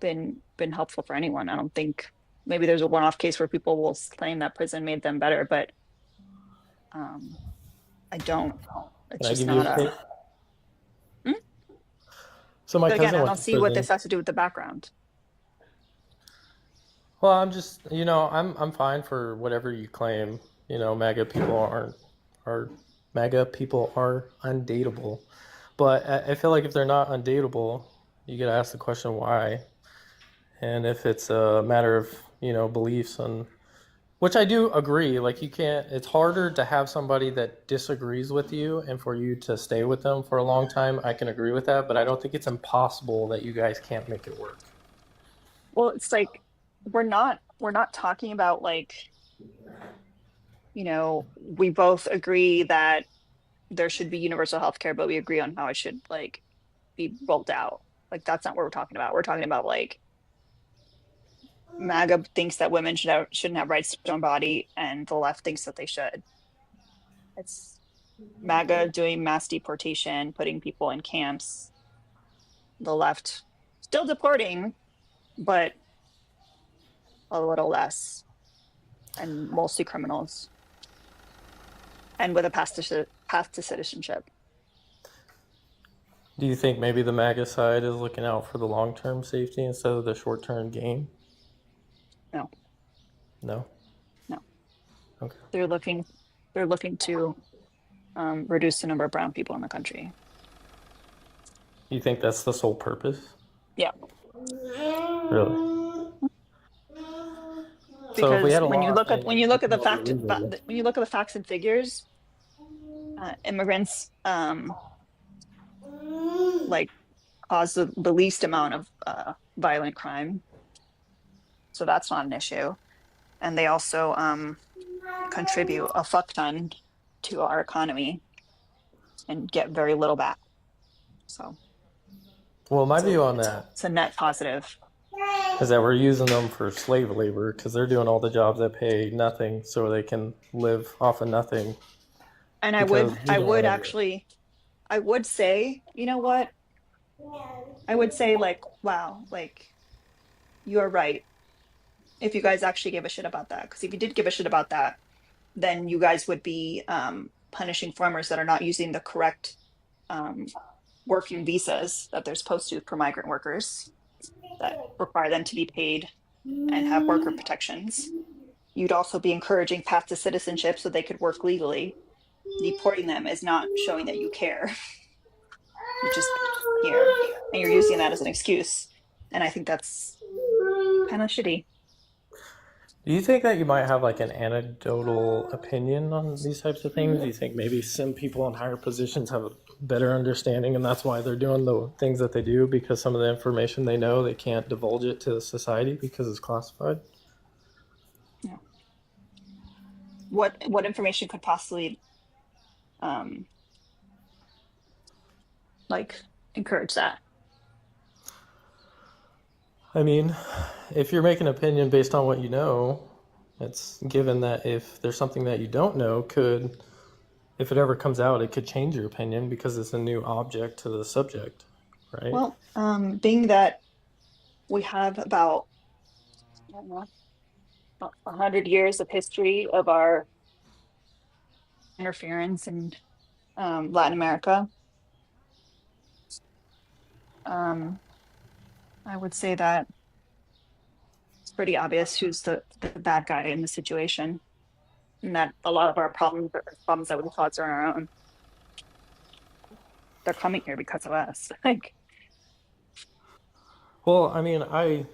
been helpful for anyone. I don't think maybe there's a one-off case where people will claim that prison made them better, but um, I don't. It's Can I just give you not a a. case? Hmm? So my But again, cousin I went don't to see what prison. this has to do with the background. Well, I'm just, I'm fine for whatever you claim. MAGA people are MAGA people are undateable. But I feel like if they're not undateable, you gotta ask the question why. And if it's a matter of, beliefs and which I do agree, like you can't, it's harder to have somebody that disagrees with you and for you to stay with them for a long time. I can agree with that, but I don't think it's impossible that you guys can't make it work. Well, it's like we're not talking about like, we both agree that there should be universal health care, but we agree on how it should like be rolled out. Like that's not what we're talking about. We're talking about like MAGA thinks that women shouldn't have rights to their own body, and the left thinks that they should. It's MAGA doing mass deportation, putting people in camps. The left still deporting, but a little less, and mostly criminals, and with a path to citizenship. Do you think maybe the MAGA side is looking out for the long-term safety instead of the short-term gain? No, No? no. Okay. They're looking to reduce the number of brown people in the country. You think that's the sole purpose? Yeah, Really? So if we because had a law when saying you look at the everything was fact illegal, when you look at the facts and figures, immigrants like cause the least amount of violent crime, so that's not an issue. And they also contribute a fuck ton to our economy and get very little back. So well, my it's a view on it's that it's a net positive. is that we're using them for slave labor because they're doing all the jobs that pay nothing so they can live off of nothing And I because would we I don't would want to do it. actually I would say, you know what? I would say like, wow, like you're right. If you guys actually gave a shit about that, because if you did give a shit about that, then you guys would be punishing farmers that are not using the correct um, working visas that they're supposed to for migrant workers that require them to be paid and have worker protections. You'd also be encouraging path to citizenship so they could work legally. Deporting them is not showing that you care. You just here, and you're using that as an excuse. And I think that's kind of shitty. Do you think that you might have like an anecdotal opinion on these types of things? Do you think maybe some people in higher positions have a better understanding and that's why they're doing the things that they do because some of the information they know they can't divulge it to society because it's classified? Yeah. What information could possibly um, like encourage that? I mean, if you're making an opinion based on what you know, it's given that if there's something that you don't know, if it ever comes out, it could change your opinion because it's a new object to the subject, right? Well, being that we have about, I don't know, about 100 years of history of our interference in Latin America, um, I would say that it's pretty obvious who's the bad guy in the situation, and that a lot of our problems are problems that we cause are on our own. They're coming here because of us. Like, Well, I mean, I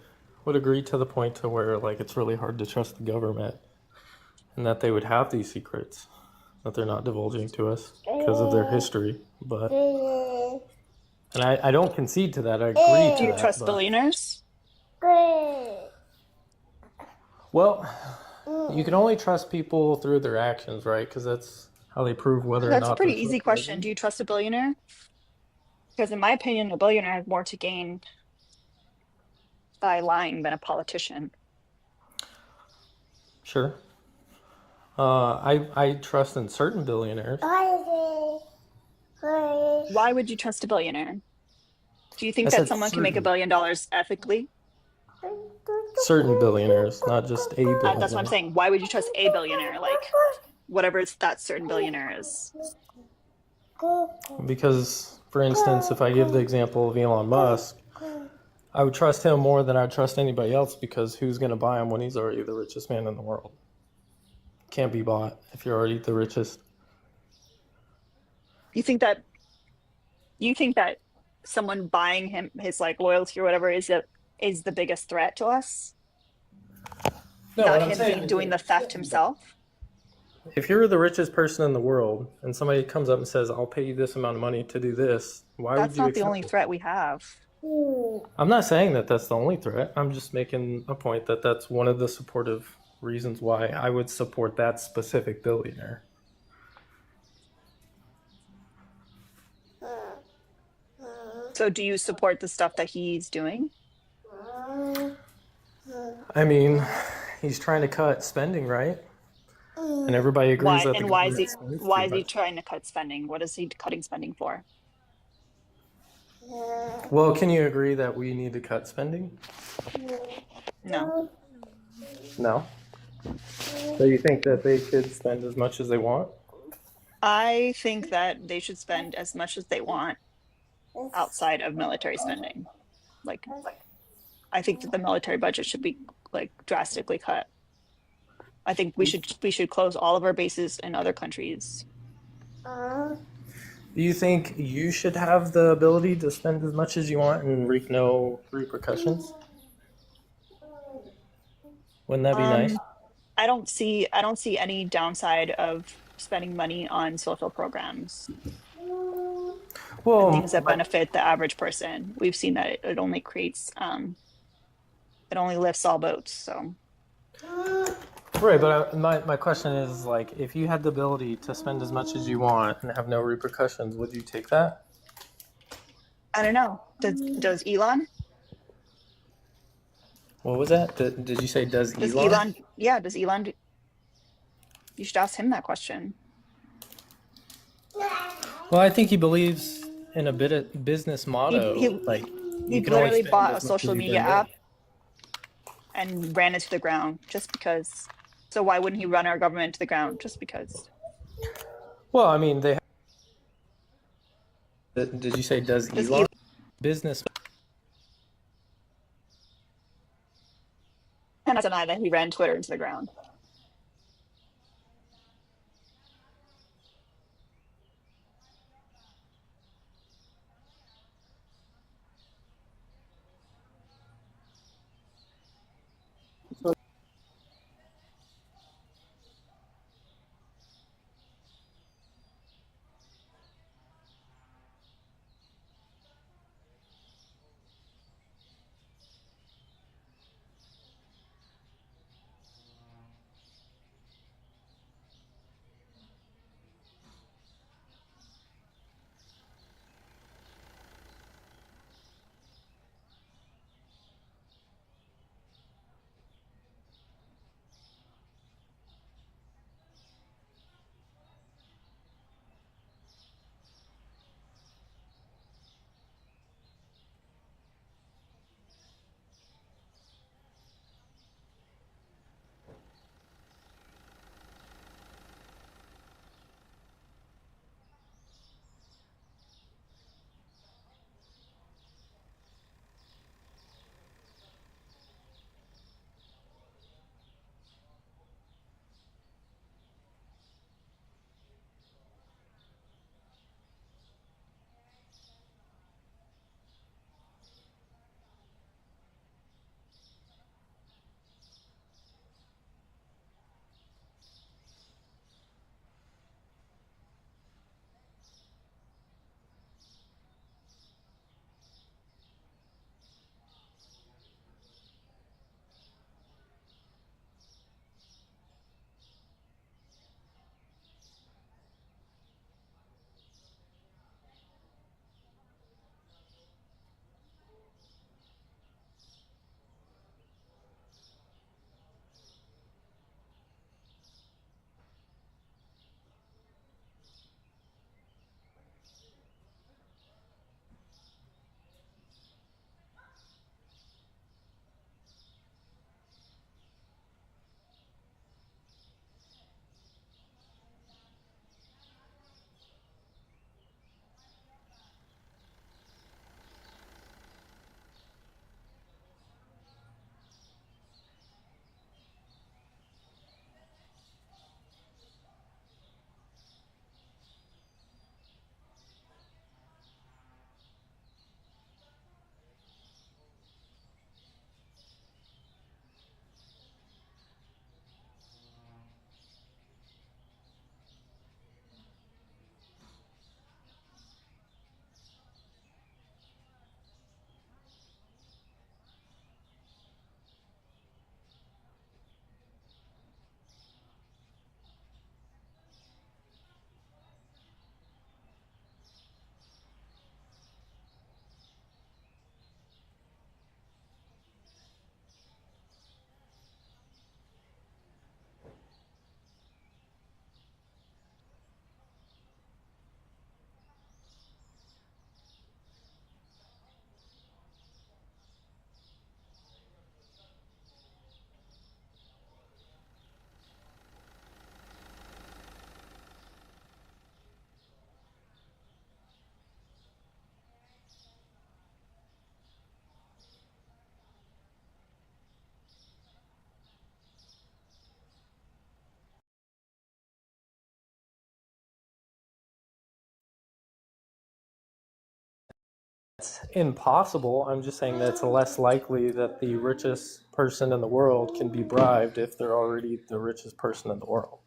would agree to the point to where like it's really hard to trust the government and that they would have these secrets that they're not divulging to us because of their history. But and I don't concede to that. I agree do to you that. trust But billionaires? well, you can only trust people through their actions, right? Because that's how they prove whether or That's a not they're pretty easy question. trustworthy. Do you trust a billionaire? Because in my opinion, a billionaire has more to gain by lying than a politician. Sure. I trust in certain billionaires. Why would you trust a billionaire? Do you I think that said someone can make $1 certain. billion ethically? Certain billionaires, not just a That's what I'm billionaire. saying. Why would you trust a billionaire? Like whatever that certain billionaire is. Because, for instance, if I give the example of Elon Musk, I would trust him more than I'd trust anybody else because who's going to buy him when he's already the richest man in the world? Can't be bought if you're already the richest. You think that someone buying him his like loyalty or whatever is the biggest threat to us? No, what Not I'm him being saying doing the theft is, himself? if you're the richest person in the world and somebody comes up and says, I'll pay you this amount of money to do this, why would That's you not the accept only it? threat we have. I'm not saying that that's the only threat. I'm just making a point that that's one of the supportive reasons why I would support that specific billionaire. So do you support the stuff that he's doing? I mean, he's trying to cut spending, right? And everybody agrees Why that the and government spends too why is he much. trying to cut spending? What is he cutting spending for? Well, can you agree that we need to cut spending? No. No. So you think that they should spend as much as they want? I think that they should spend as much as they want outside of military spending. Like I think that the military budget should be like drastically cut. I think we should close all of our bases in other countries. Do you think you should have the ability to spend as much as you want and reap no repercussions? Wouldn't that be nice? I don't see any downside of spending money on social programs and Well, things that benefit the average person. We've seen that it only creates it only lifts all boats. So right, but my question is like, if you had the ability to spend as much as you want and have no repercussions, would you take that? I don't know. Does Elon? What was that? Did you say does Does Elon? Elon? Yeah, does Elon? You should ask him that question. Well, I think he believes in a bit of business He motto, he like he you can only literally spend bought a as much as social you media can make. app and ran it to the ground just because. So why wouldn't he run our government to the ground just because? Well, I mean, they. Did you say does Does Elon? Business. Elon deny that he ran Twitter into the ground? impossible. I'm just saying that it's less likely that the richest person in the world can be bribed if they're already the richest person in the world.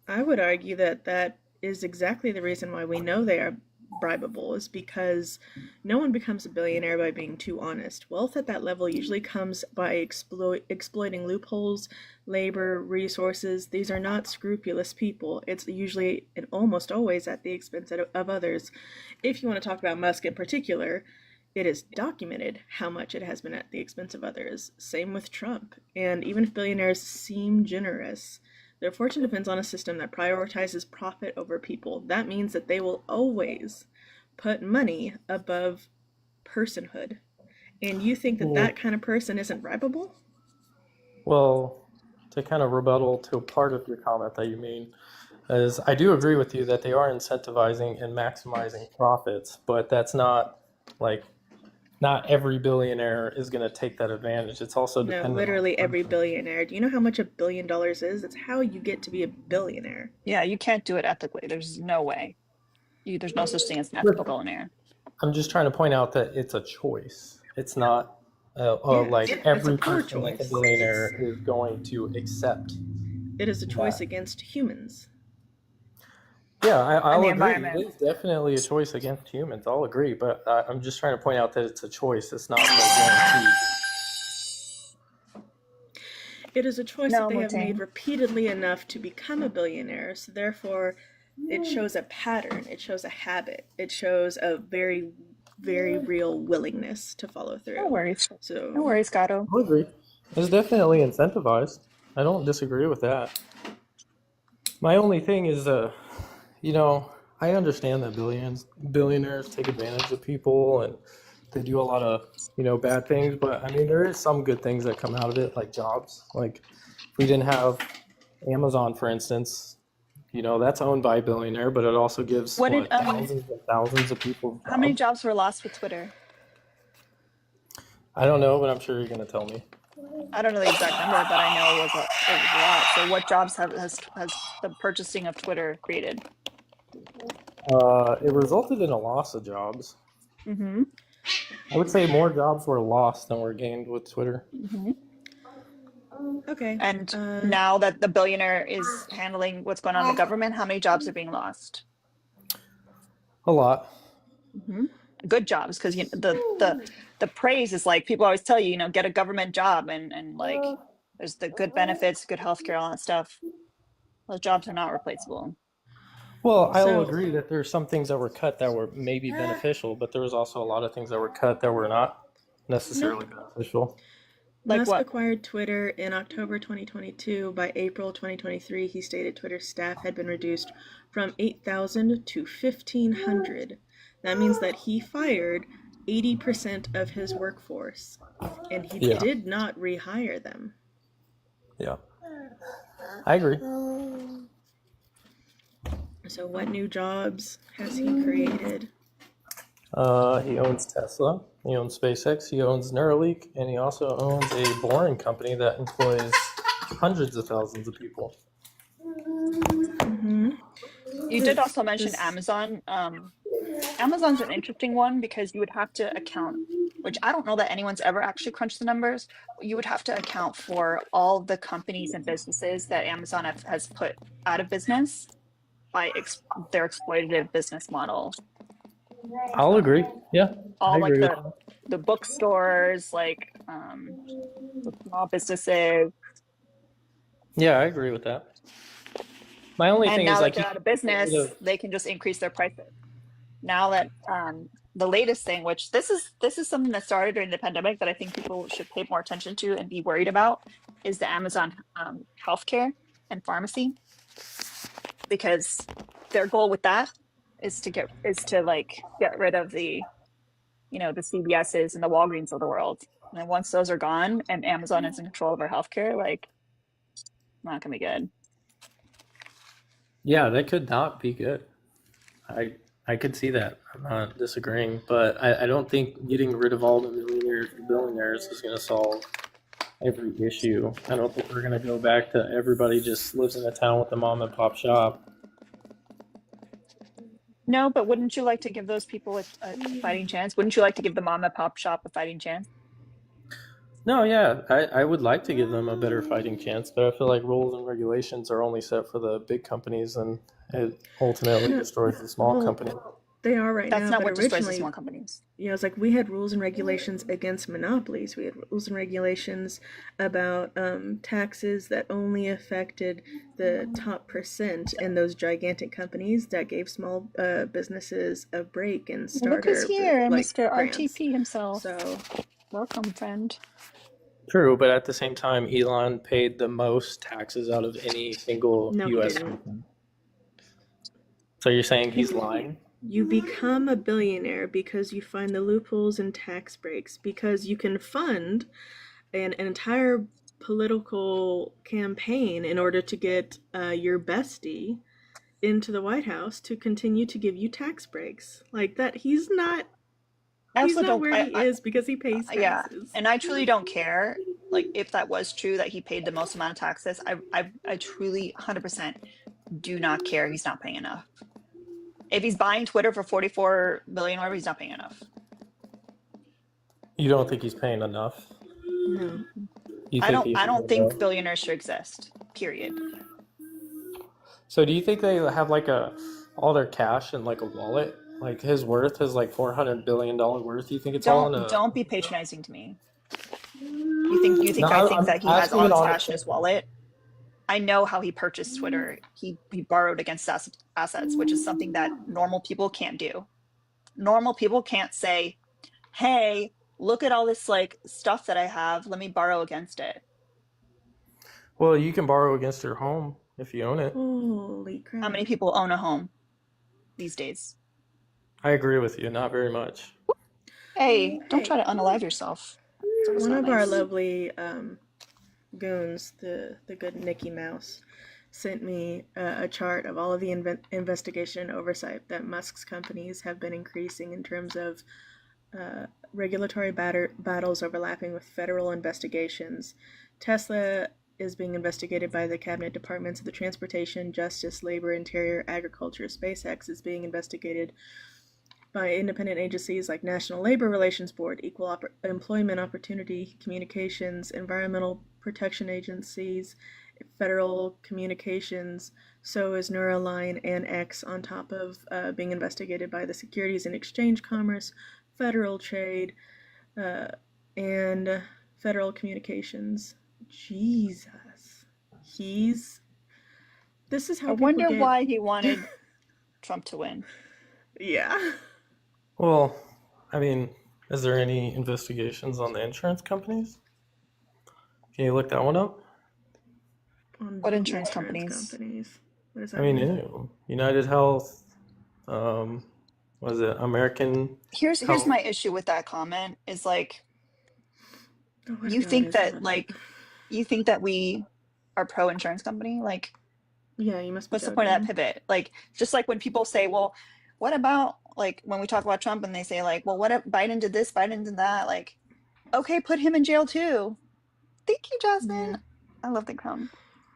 I would argue that that is exactly the reason why we know they are bribable, is because no one becomes a billionaire by being too honest. Wealth at that level usually comes by exploiting loopholes, labor, resources. These are not scrupulous people. It's usually and almost always at the expense of others. If you want to talk about Musk in particular, it is documented how much it has been at the expense of others. Same with Trump. And even if billionaires seem generous, their fortune depends on a system that prioritizes profit over people. That means that they will always put money above personhood. And you think that that kind of person isn't bribable? Well, to kind of rebuttal to a part of your comment that you mean, is I do agree with you that they are incentivizing and maximizing profits, but that's not like not every billionaire is going to take that advantage. It's also No, dependent literally on every billionaire. Do you know how much $1 billion is? It's how you get to be a billionaire. Yeah, you can't do it ethically. There's no way. There's no such thing as an ethical billionaire. I'm just trying to point out that it's a choice. It's not like It's a every poor person that's a choice. billionaire is going to accept. It is a choice against humans. Yeah, I'll the agree. environment. It is definitely a choice against humans. I'll agree, but I'm just trying to point out that it's a choice. It's not guaranteed. It is a choice No, that they have Mutang. made repeatedly enough to become a billionaire, so therefore it shows a pattern, it shows a habit, it shows a very, very real willingness to follow through. No worries. So No worries, Gato. I'll agree. It's definitely incentivized. I don't disagree with that. My only thing is, I understand that billionaires take advantage of people and they do a lot of, bad things. But I mean, there is some good things that come out of it, like jobs. Like if we didn't have Amazon, for instance, that's owned by a billionaire, but it also gives What did thousands and thousands of people how many jobs. jobs were lost with Twitter? I don't know, but I'm sure you're going to tell me. I don't know the exact number, but I know it was a lot. So what jobs has the purchasing of Twitter created? It resulted in a loss of jobs. Mm-hmm. I would say more jobs were lost than were gained with Twitter. Mm-hmm. okay. And now that the billionaire is handling what's going on in the government, how many jobs are being lost? A lot. Mm-hmm. Good jobs, because the praise is like people always tell you, get a government job and like there's the good benefits, good healthcare, all that stuff. Those jobs are not replaceable. Well, I will So- agree that there's some things that were cut that were maybe beneficial, but there was also a lot of things that were cut that were not necessarily beneficial. Like Musk what? acquired Twitter in October 2022. By April 2023, he stated Twitter's staff had been reduced from 8,000 to 1,500. That means that he fired 80% of his workforce, and he Yeah. did not rehire them. Yeah. I agree. So what new jobs has he created? He owns Tesla, he owns SpaceX, he owns Neuralink, and he also owns a boring company that employs hundreds of thousands of people. Mm-hmm. You did also mention Amazon. Amazon's an interesting one because you would have to account, which I don't know that anyone's ever actually crunched the numbers. You would have to account for all the companies and businesses that Amazon has put out of business by their exploitative business model. I'll agree. Yeah. All I like agree the bookstores, like the small businesses. Yeah, I agree with that. My only And thing now is that like they're out of business, they can just increase their prices. Now that the latest thing, which this is something that started during the pandemic that I think people should pay more attention to and be worried about, is the Amazon healthcare and pharmacy, because their goal with that is to get rid of the the CVS's and the Walgreens of the world. And then once those are gone and Amazon is in control of our healthcare, like, not gonna be good. Yeah, that could not be good. I could see that. I'm not disagreeing, but I don't think getting rid of all the millionaires and billionaires is going to solve every issue. I don't think we're going to go back to everybody just lives in a town with a mom and pop shop. No, but wouldn't you like to give those people a fighting chance? Wouldn't you like to give the mom and pop shop a fighting chance? No, yeah, I would like to give them a better fighting chance, but I feel like rules and regulations are only set for the big companies, and it ultimately No, destroys the small well, company. they are right That's now, not but what destroys the small originally, companies. it's like we had rules and regulations against monopolies. We had rules and regulations about taxes that only affected the top percent and those gigantic companies that gave small businesses a break and Look who's starter here, like Mr. grants. RTP himself. So Welcome, friend. True, but at the same time, Elon paid the most taxes out of any single no, he U.S. didn't. citizen. So you're saying he's You lying? you become a billionaire because you find the loopholes and tax breaks because you can fund an entire political campaign in order to get your bestie into the White House to continue to give you tax breaks. Like that, I he's also not don't. where he is because he pays Yeah, taxes. and I truly don't care. Like, if that was true that he paid the most amount of taxes, I truly 100% do not care. He's not paying enough. If he's buying Twitter for 44 billion, whatever, he's not paying enough. You don't think he's paying enough? No. You think he I should don't go think more? billionaires should exist. Period. So do you think they have like all their cash in like a wallet? Like his worth is like $400 billion worth. You think it's all in a? Don't be patronizing to me. You No, think I think I'm that he has asking all an his honest cash in his question. wallet? I know how he purchased Twitter. He borrowed against assets, which is something that normal people can't do. Normal people can't say, "Hey, look at all this like stuff that I have. Let me borrow against it." Well, you can borrow against your home if you own it. Holy How many crap. people own a home these days? I agree with you. Not very much. Hey, don't try Hey, to unalive yourself. It's always one not of our nice. lovely goons, the good Nikki Mouse, sent me a chart of all of the investigation and oversight that Musk's companies have been increasing in terms of regulatory battles overlapping with federal investigations. Tesla is being investigated by the cabinet departments of the Transportation, Justice, Labor, Interior, Agriculture. SpaceX is being investigated by independent agencies like National Labor Relations Board, Equal Employment Opportunity Communications, Environmental Protection Agencies, Federal Communications. So is Neuraline and X, on top of being investigated by the Securities and Exchange Commerce, Federal Trade, uh, and Federal Communications. Jesus. This is I how people wonder get. why he wanted Trump to win. Yeah. Well, I mean, is there any investigations on the insurance companies? Can you look that one up? On What the insurance insurance companies? companies. What does I that mean, mean? ew. United Health, um, was it American Here's my Health? issue with that comment is like Oh, what you about think his that comment? we are pro insurance company? Like, Yeah, you must be what's the point of that joking. pivot? Like, just like when people say, well, what about like when we talk about Trump and they say, like, well, what if Biden did this, Biden did that? Like, okay, put him in jail too. Thank you, Jasmine. Yeah. I love the crown.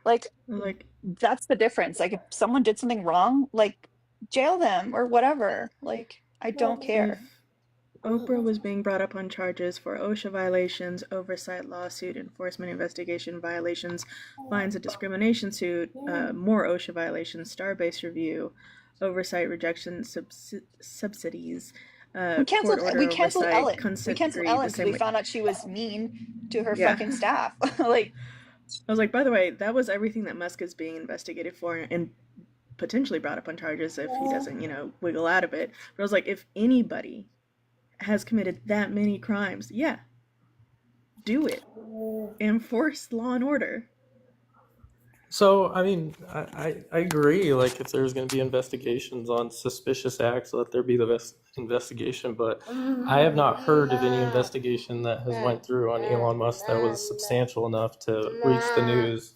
Like, Like, that's the difference. Like, if someone did something wrong, like, jail them or whatever. Like, I don't care. if Oprah was being brought up on charges for OSHA violations, oversight lawsuit, enforcement investigation violations, fines and discrimination suit, more OSHA violations, star-based review, oversight rejection subsidies, court We order canceled oversight, Ellen. We consent canceled decree, Ellen the because same we way. found out she was mean to her Yeah. fucking staff. Like, I was like, by the way, that was everything that Musk is being investigated for and potentially brought up on charges if he doesn't, wiggle out of it. But I was like, if anybody has committed that many crimes, yeah, do it. Enforce law and order. So, I mean, I agree. Like, if there's going to be investigations on suspicious acts, let there be the investigation. But I have not heard of any investigation that has went through on Elon Musk that was substantial enough to reach the news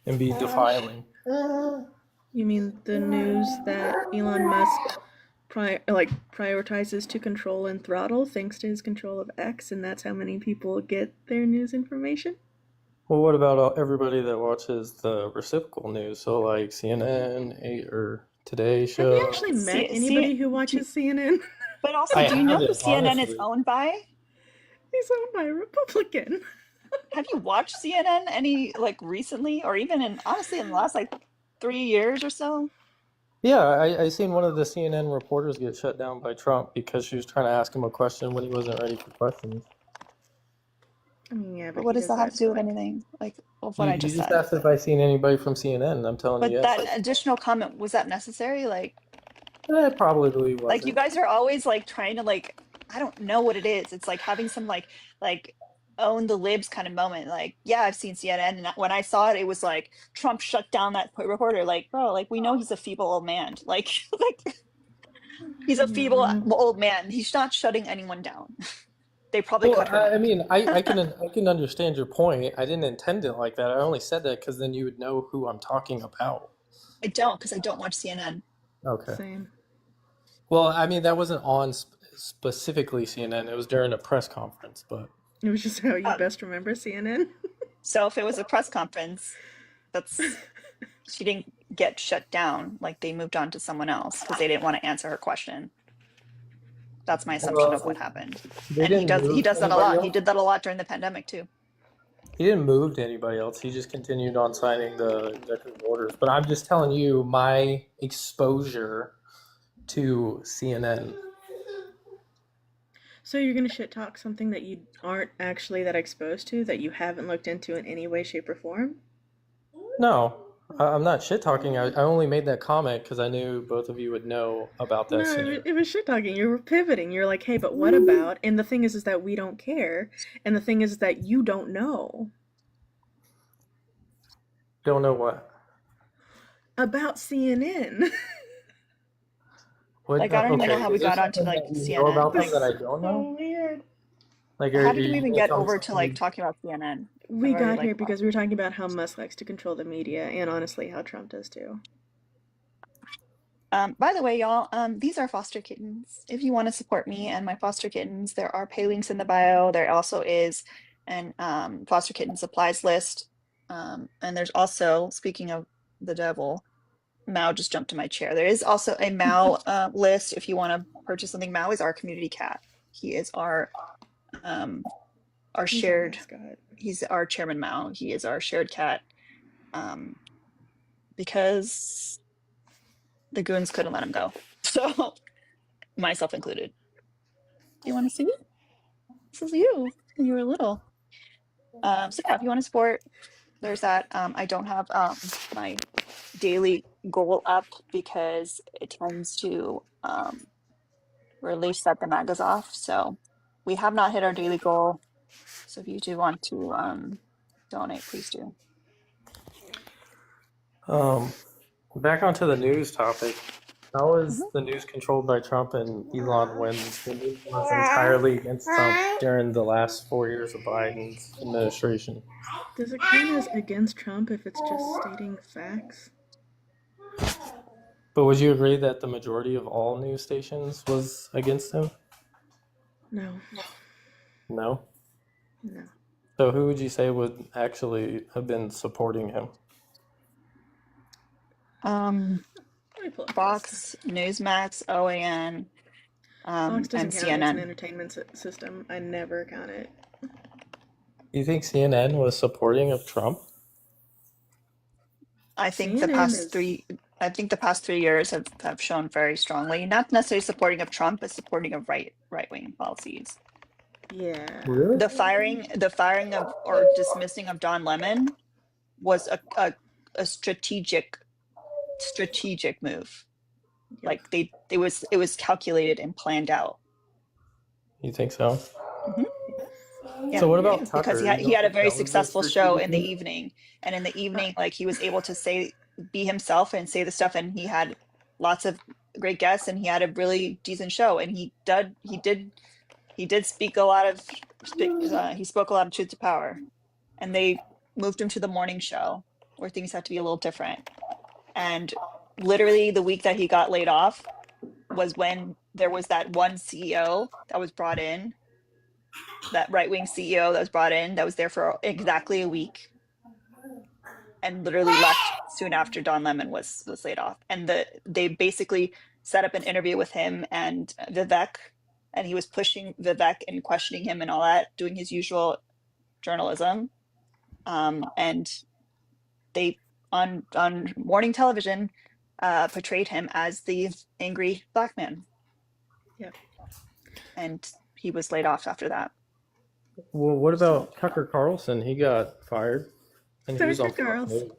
and be defiling. You mean the news that Elon Musk prioritizes to control and throttle thanks to his control of X, and that's how many people get their news information? Well, what about everybody that watches the reciprocal news? So, like CNN, or Today Have you Show. actually met See, anybody who watches CNN? but also, I do you know who haven't, CNN is honestly. owned by? He's owned by a Republican. Have you watched CNN any like recently, or even honestly in the last like 3 years or so? Yeah, I seen one of the CNN reporters get shut down by Trump because she was trying to ask him a question when he wasn't ready for questions. I mean, yeah, But but what he does does that have to that do to with like. anything like of what I You just just said? asked if I seen anybody from CNN. I'm telling you But yes. that additional comment, was that necessary? It probably Like you wasn't. guys are always like trying to like, I don't know what it is. It's like having some like own the libs kind of moment. Like, yeah, I've seen CNN, and when I saw it, it was like Trump shut down that reporter. Like, bro, like we know he's a feeble old man. Like, like he's a feeble Yeah. old man. He's not shutting anyone down. They probably Well, cut her I mic. mean, I can understand your point. I didn't intend it like that. I only said that because then you would know who I'm talking about. I don't, because I don't watch CNN. Okay. Same. Well, I mean, that wasn't on specifically CNN. It was during a press conference, but It was just how you Um, best remember CNN. so if it was a press conference, that's she didn't get shut down. Like they moved on to someone else because they didn't want to answer her question. That's my assumption of what well, happened. they And didn't he move does that a anybody lot. He else. did that a lot during the pandemic too. He didn't move to anybody else. He just continued on signing the executive orders. But I'm just telling you my exposure to CNN. So you're gonna shit talk something that you aren't actually that exposed to, that you haven't looked into in any way, shape, or form? No, I'm not shit talking. I only made that comment because I knew both of you would know about that No, scenario. it was shit talking. You were pivoting. You're like, hey, but what about? And the thing is that we don't care. And the thing is that you don't know Don't know what. about CNN. What? Like I don't even know Okay, how we is there got onto something like that you know CNN. about them Like that I It's don't so know? weird. Like, how are did we you even gonna get tell me over to like something? talking about CNN? I've We already got like here because we were talking about how Musk likes to control the media, and honestly, how Trump does too. By the way, y'all, these are foster kittens. If you want to support me and my foster kittens, there are pay links in the bio. There also is an foster kitten supplies list. And there's also, speaking of the devil, Mao just jumped to my chair. There is also a Mao list if you want to purchase something. Mao is our community cat. He is um our He's our shared, mascot. he's our chairman Mao. He is our shared cat. Because the goons couldn't let him go. So myself included. Do you want to see? This is you when you were little. So yeah, if you want to support, there's that. I don't have my daily goal up because it tends to really set the magas off. So we have not hit our daily goal. So if you do want to donate, please do. Um, Back onto the news topic. How is Mhm. the news controlled by Trump and Elon when the news was entirely against Trump during the last 4 years of Biden's administration? Does it count as against Trump if it's just stating facts? But would you agree that the majority of all news stations was against him? No. No. No. So who would you say would actually have been supporting him? Um, Let me pull up a list. Fox, Newsmax, OAN, Fox doesn't and count. It's an CNN. entertainment system. I never count it. You think CNN was supporting of Trump? I think the CNN past is. three, I think the past 3 years have shown very strongly, not necessarily supporting of Trump, but supporting of right-wing policies. Yeah. Really? The firing of or dismissing of Don Lemon was a strategic move. Yep. Like it was calculated and planned out. You think so? Mhm. So Yeah, what about because Tucker? he had You he don't had a think very that was a successful show strategic in the move? evening, and in the evening, like he was able to be himself and say the stuff, and he had lots of great guests, and he had a really decent show, and he did speak a lot of he spoke a lot of truth to power, and they moved him to the morning show where things had to be a little different, and literally the week that he got laid off was when there was that one CEO that was brought in, that right-wing CEO that was brought in, that was there for exactly a week and literally left soon after Don Lemon was laid off, and they basically set up an interview with him and Vivek, and he was pushing Vivek and questioning him and all that, doing his usual journalism. And they on morning television portrayed him as the angry black man. Yeah. And he was laid off after that. Well, what So about Tucker Carlson? He got fired, and he was Tucker on Fox Carlson. News.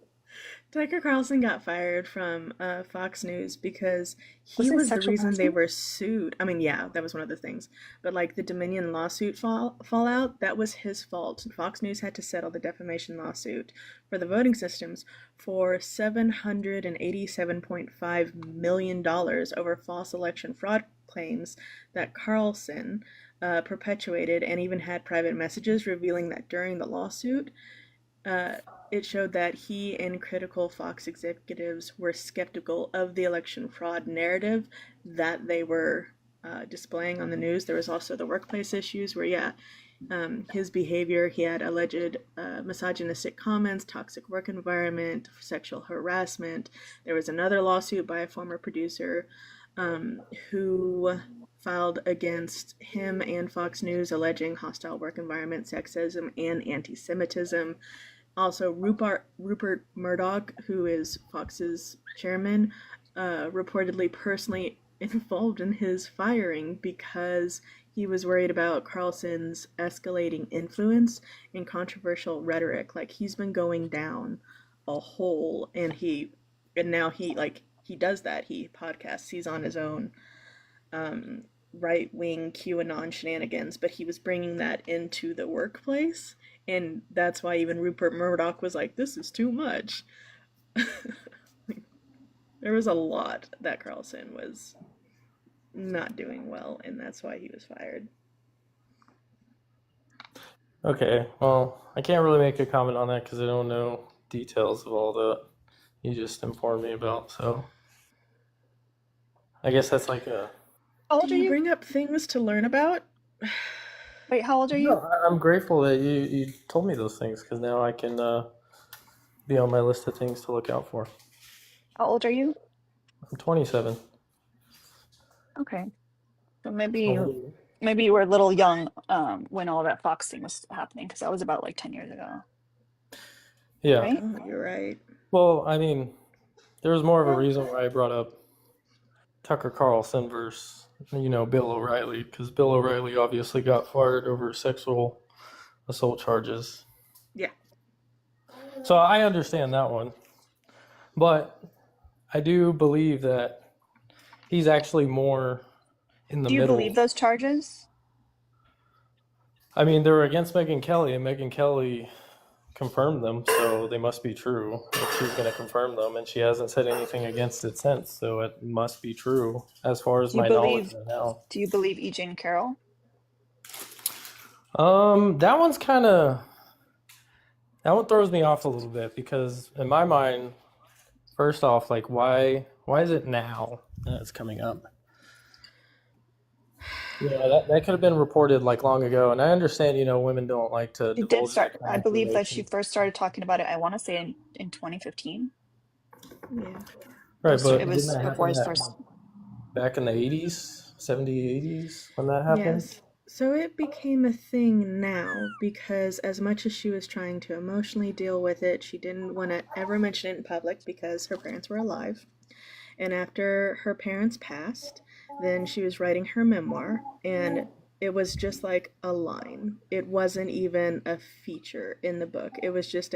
Tucker Carlson got fired from Fox News because he Was it was the sexual reason they harassment? were sued. I mean, yeah, that was one of the things. But like the Dominion lawsuit fallout, that was his fault. Fox News had to settle the defamation lawsuit for the voting systems for $787.5 million over false election fraud claims that Carlson perpetuated, and even had private messages revealing that during the lawsuit, uh, it showed that he and critical Fox executives were skeptical of the election fraud narrative that they were displaying on the news. There was also the workplace issues where, yeah, his behavior, he had alleged misogynistic comments, toxic work environment, sexual harassment. There was another lawsuit by a former producer who filed against him and Fox News alleging hostile work environment, sexism, and anti Semitism. Also, Rupert Murdoch, who is Fox's chairman, reportedly personally involved in his firing because he was worried about Carlson's escalating influence and controversial rhetoric. Like, he's been going down a hole, and now he does that. He podcasts. He's on his own right wing QAnon shenanigans, but he was bringing that into the workplace. And that's why even Rupert Murdoch was like, this is too much. There was a lot that Carlson was not doing well, and that's why he was fired. Okay, well, I can't really make a comment on that because I don't know details of all that you just informed me about. So I guess that's like a. How Do old are you you? bring up things to learn about? Wait, how old are No, you? I'm grateful that you told me those things because now I can be on my list of things to look out for. How old are you? I'm 27. Okay. So Oh, maybe you were a little young when all that Fox thing was happening, because that was about like 10 years ago, yeah. right? Oh, you're right. Well, I mean, there was more of a Well, reason why I brought up Tucker Carlson versus Bill O'Reilly, because Bill O'Reilly obviously got fired over sexual assault charges. Yeah. So I understand that one, but I do believe that he's actually more in the do you believe middle. those charges? I mean, they were against Megyn Kelly, and Megyn Kelly confirmed them, so they must be true. If she's going to confirm them, and she hasn't said anything against it since, so it must be true as far as Do you my knowledge believe right now. do you believe E. Jean Carroll? That one throws me off a little bit because in my mind, first off, like why is it now that it's coming up? Yeah, that could have been reported like long ago, and I understand, women don't like to It did divulge that start, kind I of believe that she information. first started talking about it, I want to say in 2015. Yeah. Right, It but didn't was that before happen his first. back in the 80s, 70s, 80s when that happened? Yes. So it became a thing now because, as much as she was trying to emotionally deal with it, she didn't want to ever mention it in public because her parents were alive. And after her parents passed, then she was writing her memoir, and it was just like a line. It wasn't even a feature in the book. It was just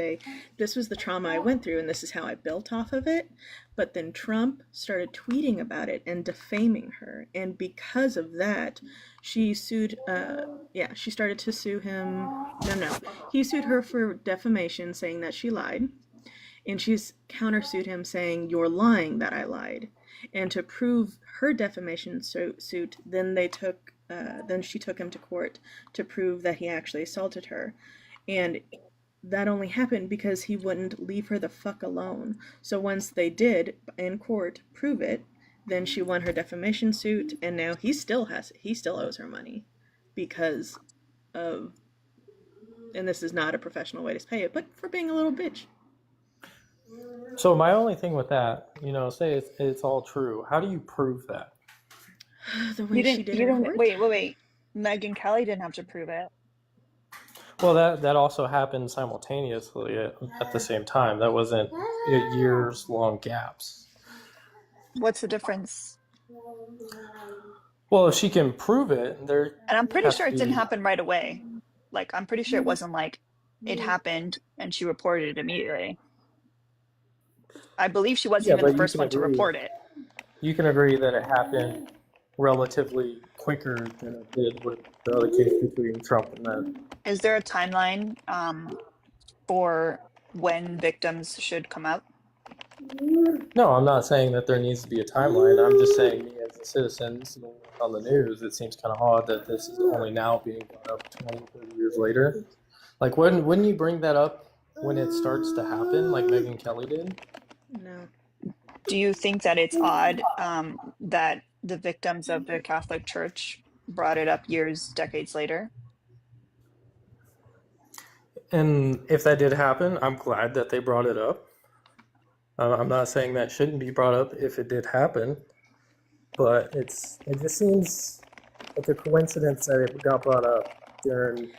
this was the trauma I went through, and this is how I built off of it. But then Trump started tweeting about it and defaming her. And because of that, she sued, she started to sue him. No. He sued her for defamation, saying that she lied, and she's countersued him saying, "You're lying that I lied." And to prove her defamation suit, then she took him to court to prove that he actually assaulted her. And that only happened because he wouldn't leave her the fuck alone. So once they did in court prove it, then she won her defamation suit, and now he still owes her money because of, and this is not a professional way to pay it, but for being a little bitch. So my only thing with that, say it's all true. How do you prove that? The way she did you in didn't, court? wait. Megyn Kelly didn't have to prove it. Well, that also happened simultaneously at the same time. That wasn't years long gaps. What's the difference? Well, if she can prove it, there And I'm pretty has sure to it didn't be. happen right away. Like, I'm pretty sure it wasn't like it happened and she reported it immediately. I believe she wasn't Yeah, even the but first one to report it. you can agree that it happened relatively quicker than it did with the other case between Trump and that. Is there a timeline for when victims should come out? No, I'm not saying that there needs to be a timeline. I'm just saying, me as a citizen, seeing it on the news, it seems kind of odd that this is only now being brought up 20, 30 years later. Like, wouldn't you bring that up when it starts to happen, like Megyn Kelly did? No. Do you think that it's odd that the victims of the Catholic Church brought it up years, decades later? And if that did happen, I'm glad that they brought it up. I'm not saying that shouldn't be brought up if it did happen, but it just seems like a coincidence that it got brought up during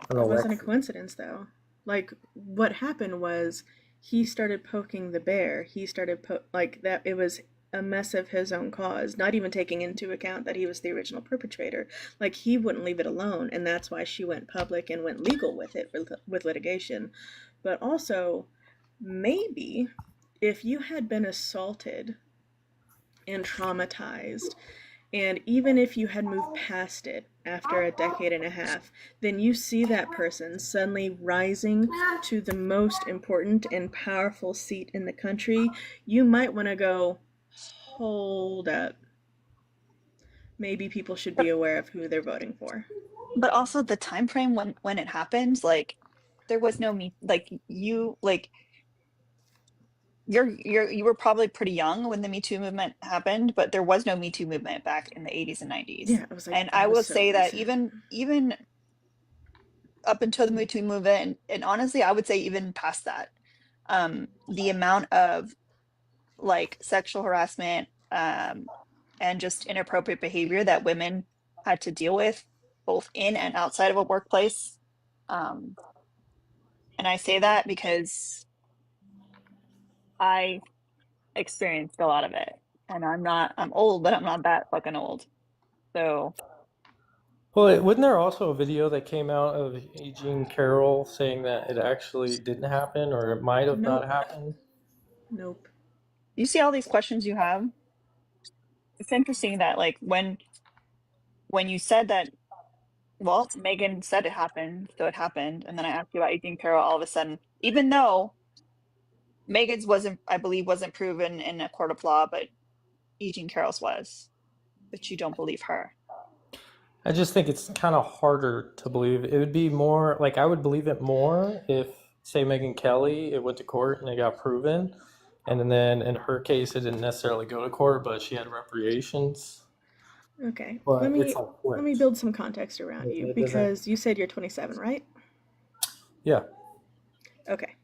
an It wasn't a election. coincidence, though. Like, what happened was he started poking the bear. He started like that. It was a mess of his own cause, not even taking into account that he was the original perpetrator. Like, he wouldn't leave it alone, and that's why she went public and went legal with it, with litigation. But also, maybe if you had been assaulted and traumatized, and even if you had moved past it after a decade and a half, then you see that person suddenly rising to the most important and powerful seat in the country, you might want to go, hold up. Maybe people should be aware of who they're voting for. But also the time frame when it happened, like there was no me like you were probably pretty young when the Me Too movement happened, but there was no Me Too movement back in the 80s and 90s. Yeah, it was like, And that I was will so say that recent. even up until the Me Too movement, and honestly, I would say even past that, the amount of like sexual harassment and just inappropriate behavior that women had to deal with, both in and outside of a workplace. Um, and I say that because I experienced a lot of it. And I'm old, but I'm not that fucking old. So, Well, wasn't there also a video that came out of Eugene Carroll saying that it actually didn't happen or it might have not Nope. happened? Nope. you see all these questions you have? It's interesting that like when you said that, well, Megan said it happened, so it happened, and then I asked you about Eugene Carroll all of a sudden, even though Megan's wasn't, I believe, wasn't proven in a court of law, but Eugene Carroll's was, but you don't believe her. I just think it's kind of harder to believe. It would be more like I would believe it more if, say, Megyn Kelly, it went to court and it got proven, and then in her case, it didn't necessarily go to court, but she had reparations. Okay. But it's like Let me flipped. build some context around you, It doesn't. because you said you're 27, right? Yeah. Okay.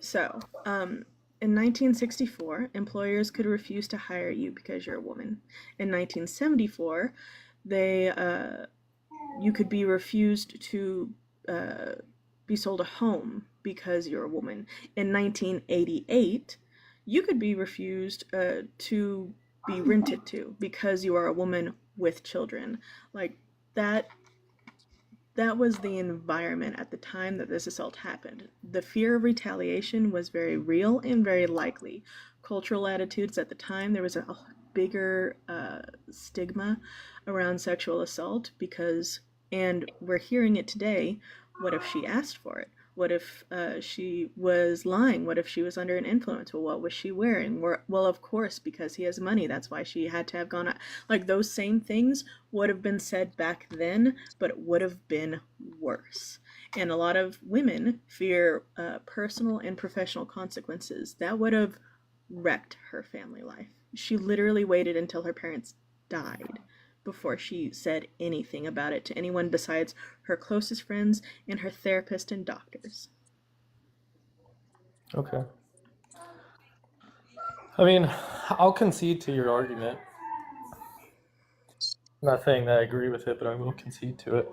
So, in 1964, employers could refuse to hire you because you're a woman. In 1974, you could be refused to be sold a home because you're a woman. In 1988, you could be refused to be rented to because you are a woman with children. Like, that was the environment at the time that this assault happened. The fear of retaliation was very real and very likely. Cultural attitudes at the time, there was a bigger stigma around sexual assault because, and we're hearing it today, what if she asked for it? What if she was lying? What if she was under an influence? Well, what was she wearing? Well, of course, because he has money. That's why she had to have gone out. Like, those same things would have been said back then, but it would have been worse. And a lot of women fear personal and professional consequences. That would have wrecked her family life. She literally waited until her parents died before she said anything about it to anyone besides her closest friends and her therapist and doctors. Okay. I mean, I'll concede to your argument. I'm not saying that I agree with it, but I will concede to it.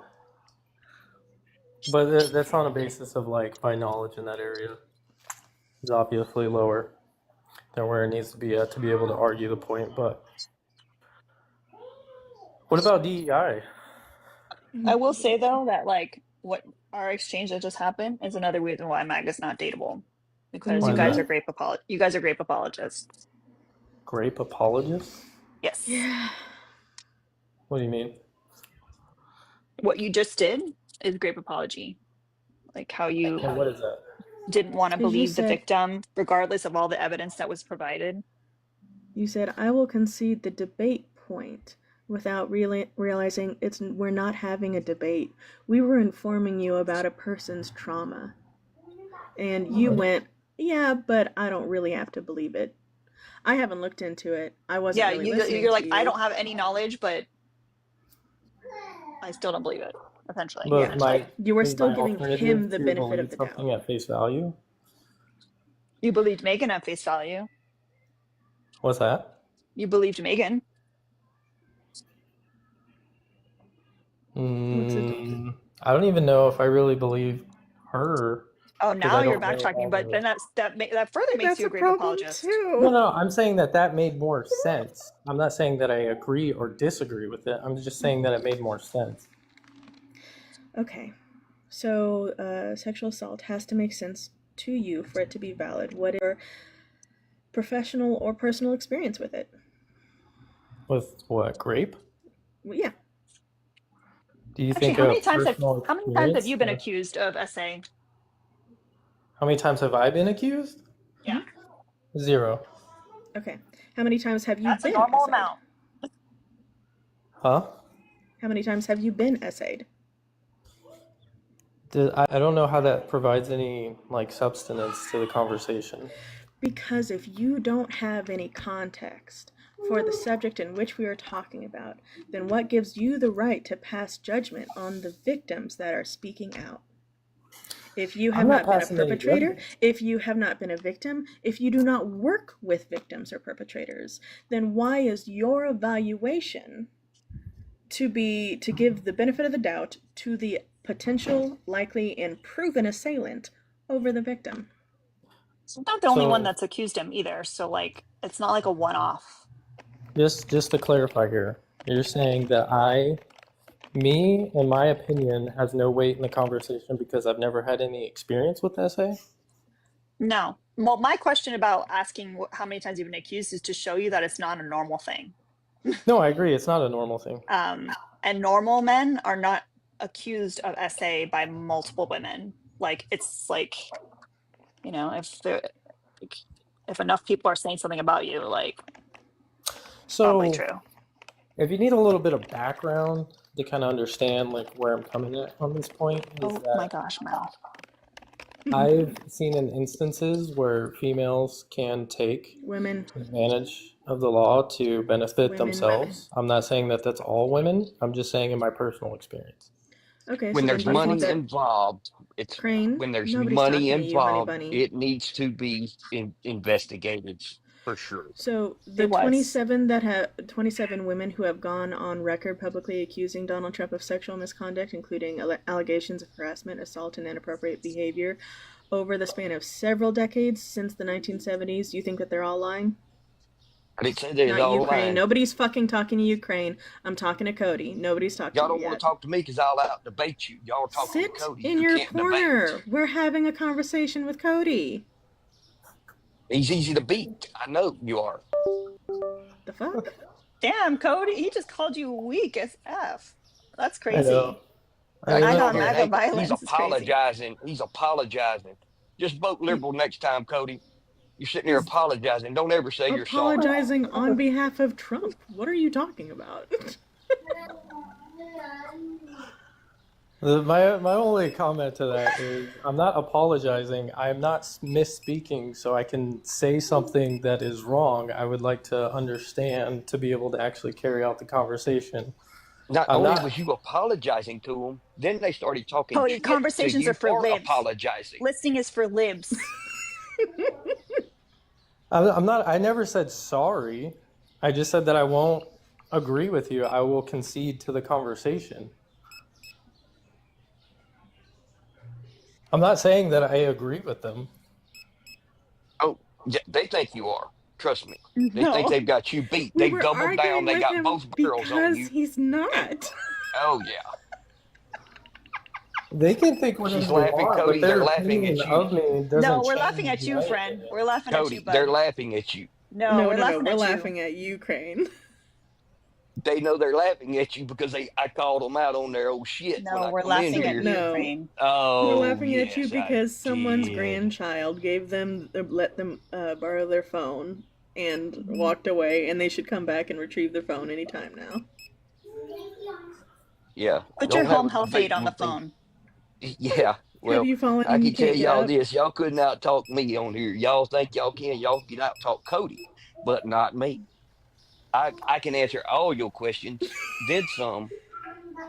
But that's on a basis of like my knowledge in that area is obviously lower than where it needs to be at to be able to argue the point. But what about DEI? I will say though that like what our exchange that just happened is another reason why MAGA's not dateable. Because Why you is guys that? are you guys are grape apologists. Grape apologists? Yes. Yeah. What do you mean? What you just did is grape apology. Like how you And what is that? didn't want to Because you believe the said victim, regardless of all the evidence that was provided. I will concede the debate point without realizing we're not having a debate. We were informing you about a person's trauma. And you went, yeah, but I don't really have to believe it. I haven't looked into it. I wasn't Yeah, really listening you're to like, I you. don't have any knowledge, but I still don't believe it, essentially. But Yeah. You were is still my giving him alternative the to benefit of believe the something doubt. at face value? You believed Megan at face value. What's that? You believed Megan. I don't even know if I really believe her Oh, because I now you're don't know backtracking, all but then the. that further makes That's you a a grape problem apologist. No, too. no, I'm saying that made more sense. I'm not saying that I agree or disagree with it. I'm just saying that it made more sense. Okay. So, sexual assault has to make sense to you for it to be valid. What is your professional or personal experience with it? With what, grape? Well, yeah. Do you Actually, think a personal how many times have experience? you been accused of SA? How many times have I been accused? Yeah, 0. Okay. How many times have you that's a been normal essayed? amount. Huh? How many times have you been essayed? I don't know how that provides any like substance to the conversation. Because if you don't have any context for the subject in which we are talking about, then what gives you the right to pass judgment on the victims that are speaking out? If you have I'm not not been a passing any perpetrator, judgment. if you have not been a victim, if you do not work with victims or perpetrators, then why is your evaluation to give the benefit of the doubt to the potential, likely, and proven assailant over the victim? So I'm not the only one So that's accused him either. So like, it's not like a one-off. just to clarify here, you're saying that me, in my opinion, has no weight in the conversation because I've never had any experience with SA? No. Well, my question about asking how many times you've been accused is to show you that it's not a normal thing. No, I agree. It's not a normal thing. And normal men are not accused of SA by multiple women. Like it's like, if enough people are saying something about you, like probably So true. if you need a little bit of background to kind of understand like where I'm coming at on this point is Oh my that gosh, Mel. I've seen in instances where females can take Women. advantage of the law to benefit themselves. I'm not saying that that's all women. I'm just saying in my personal experience. Okay, When so then there's do you think money that involved, it's Crane? when there's Nobody's money talking to you, honey involved, bunny. it needs to be investigated for sure. So the 27 women who have gone on record publicly accusing Donald Trump of sexual misconduct, including allegations of harassment, assault, and inappropriate behavior over the span of several decades since the 1970s, you think that they're all lying? I didn't say they're Not all Ukraine. lying. Nobody's fucking talking to Ukraine. I'm talking to Cody. Nobody's talking Y'all to you don't want yet. to talk to me because I'll out debate you. Y'all talking to Sit Cody. in You your can't corner. debate. We're having a conversation with Cody. He's easy to beat. I know you are. The fuck? Damn, Cody, he just called you weak as F. That's I know. crazy. I He's Anti on here. MAGA Hey, he's violence is crazy. apologizing. He's apologizing. Just vote liberal next time, Cody. You're sitting there He's apologizing. Don't ever say you're sorry. apologizing on behalf of Trump. What are you talking about? My only comment to that is I'm not apologizing. I'm not misspeaking so I can say something that is wrong. I would like to understand to be able to actually carry out the conversation. Not I'm only not. was you apologizing to them, then they started talking Cody, shit to conversations are you for for libs. apologizing. Listening is for libs. I'm not. I never said sorry. I just said that I won't agree with you. I will concede to the conversation. I'm not saying that I agree with them. Oh, yeah, they think you are. Trust me. They think No. they've got you beat. We They were doubled down. arguing They with got him both barrels on because you. he's not. Oh yeah. They can think whatever She's they laughing, want, but Cody. They're their laughing opinion at you. of me No, doesn't we're laughing change at you, my friend. opinion. We're laughing at you, Cody, they're bud. laughing at you. No, we're laughing We're at you. laughing at Ukraine. They know they're laughing at you because I called them out on their old shit when No, I we're come in laughing at here. you, No. Crane. We're Oh laughing at you yes, I because someone's did. grandchild gave them let them borrow their phone and walked away, and they should come back and retrieve their phone anytime now. Yeah, Put your don't have home a health aid debate on the with me. phone. Yeah, Have well, you fallen I and you can tell can't get y'all up? this: y'all couldn't out talk me on here. Y'all think y'all can? Y'all can out talk Cody, but not me. I can answer all your questions. Did some.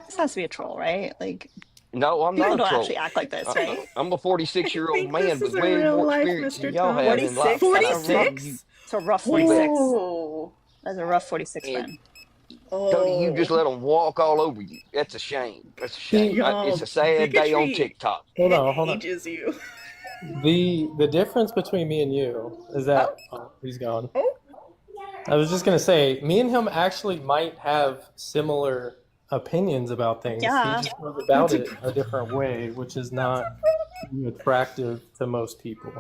This has to be a troll, right? Like, No, I'm people not a don't actually troll. act like this, right? I'm a I 46-year-old think this man is with a way real more life experience than Mr. y'all have Thomas. in life. 46? That's a rough, Cody, you 46? it's a rough 46. Oh. That's a rough 46, and friend. Cody, you just Oh. let them walk all over you. That's a shame. That's a shame. See, It's Y'all, a sad day on bigotry, TikTok. hold it on, hold on. ages you. The difference between me and you is Oh, that he's gone. Oh. I was just gonna say, me and him actually might have similar opinions about things. He yeah. just goes about That's a it a problem. different way, which is That's not a problem. attractive to most people.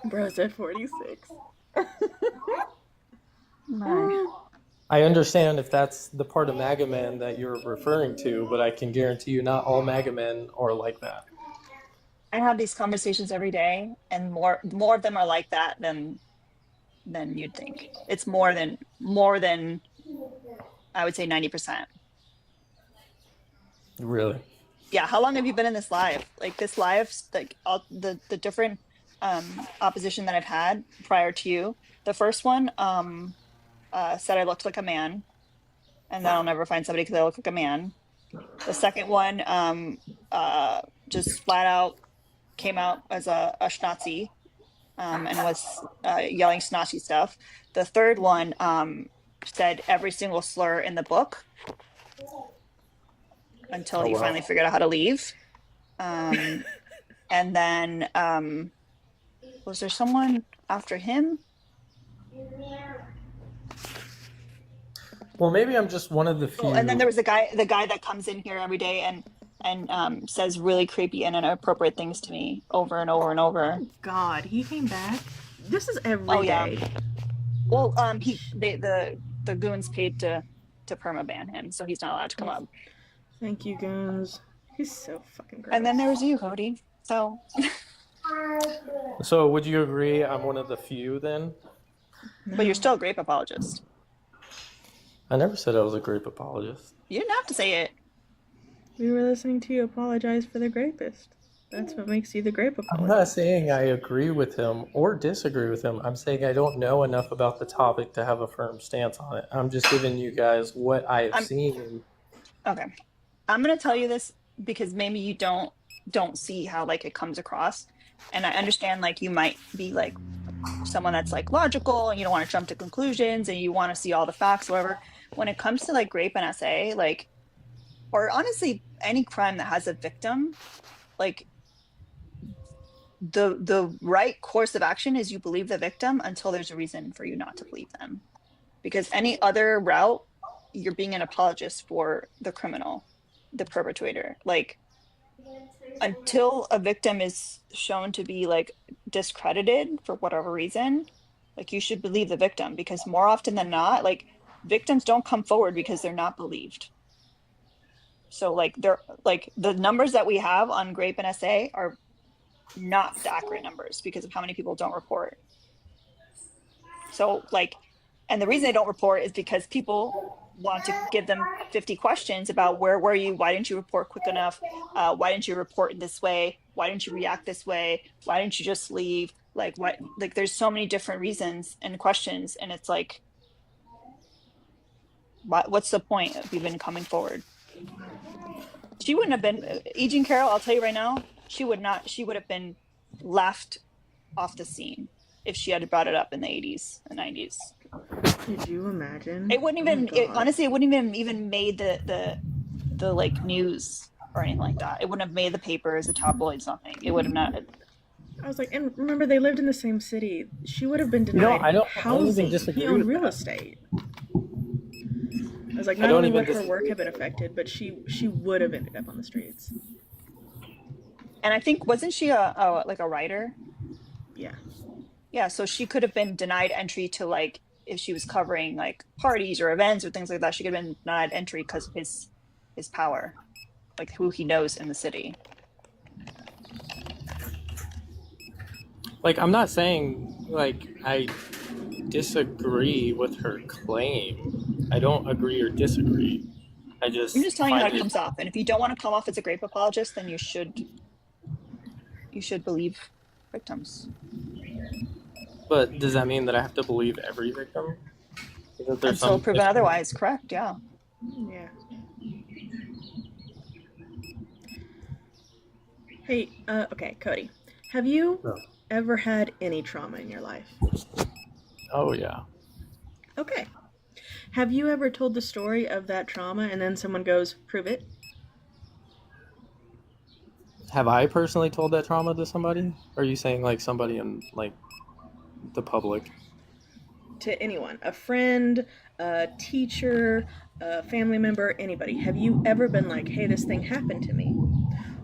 Bro's at 46. My. I understand if that's the part of MAGA men that you're referring to, but I can guarantee you not all MAGA men are like that. I have these conversations every day, and more of them are like that than you'd think. It's more than I would say 90%. Really? Yeah. How long have you been in this live? Like this live, like all the different opposition that I've had prior to you. The first one said I looked like a man, and then I'll never find somebody because I look like a man. The second one just flat out came out as a schnazi, and was yelling snotty stuff. The third one said every single slur in the book until Oh he wow. finally figured out how to leave. And then was there someone after him? Well, maybe I'm just one of the Oh, and then there few. was the guy that comes in here every day and says really creepy and inappropriate things to me over and over and over. Oh God, he came back. This is Oh every yeah. day. Well, the goons paid to permaban him, so he's not allowed to come up. Thank you, goons. He's so fucking gross. And then there was you, Cody. So So would you agree I'm one of the few then? but you're still a grape apologist. I never said I was a grape apologist. You didn't have to say it. We were listening to you apologize for the grapist. That's what makes you the grape I'm not apologist. saying I agree with him or disagree with him. I'm saying I don't know enough about the topic to have a firm stance on it. I'm just giving you guys what I have I'm seen. okay. I'm gonna tell you this because maybe you don't see how like it comes across. And I understand like you might be like someone that's like logical and you don't want to jump to conclusions and you want to see all the facts, whatever. When it comes to like rape and SA, like or honestly any crime that has a victim, like the right course of action is you believe the victim until there's a reason for you not to believe them. Because any other route, you're being an apologist for the criminal, the perpetrator. Like until a victim is shown to be like discredited for whatever reason, like you should believe the victim because more often than not, like victims don't come forward because they're not believed. So like they're like the numbers that we have on Grape and SA are not the accurate numbers because of how many people don't report. So like, and the reason they don't report is because people want to give them 50 questions about where were you? Why didn't you report quick enough? Why didn't you report in this way? Why didn't you react this way? Why didn't you just leave? Like what, like there's so many different reasons and questions. And it's like, what's the point of even coming forward? She wouldn't have been, E. Jean Carroll, I'll tell you right now, she would have been laughed off the scene. if she had brought it up in the 80s and 90s. Could you imagine? It wouldn't Oh my even, god. honestly, it wouldn't even made the like news or anything like that. It wouldn't have made the papers, the tabloids, nothing. It would have not. I was like, and remember they lived in the same city. She would have been You know, denied I don't even housing. He disagree owned with real that. estate. I was like, I not don't only even would her disagree work have with been affected, but she would have ended up on the streets. And I think, wasn't she like a writer? Yeah. Yeah, so she could have been denied entry to, like, if she was covering like parties or events or things like that, she could have been denied entry because of his power, like who he knows in the city. Like, I'm not saying like I disagree with her claim. I don't agree or disagree. I I'm just just telling you how find it it. comes off. And if you don't want to come off as a grape apologist, then you should believe victims. But does that mean that I have to believe every victim? Because there's Until some. proven otherwise, correct? Yeah. Yeah. Hey, okay, Cody. Have you No. ever had any trauma in your life? Oh yeah. Okay. Have you ever told the story of that trauma and then someone goes, prove it? Have I personally told that trauma to somebody? Or are you saying like somebody in like the public? To anyone, a friend, a teacher, a family member, anybody. Have you ever been like, hey, this thing happened to me?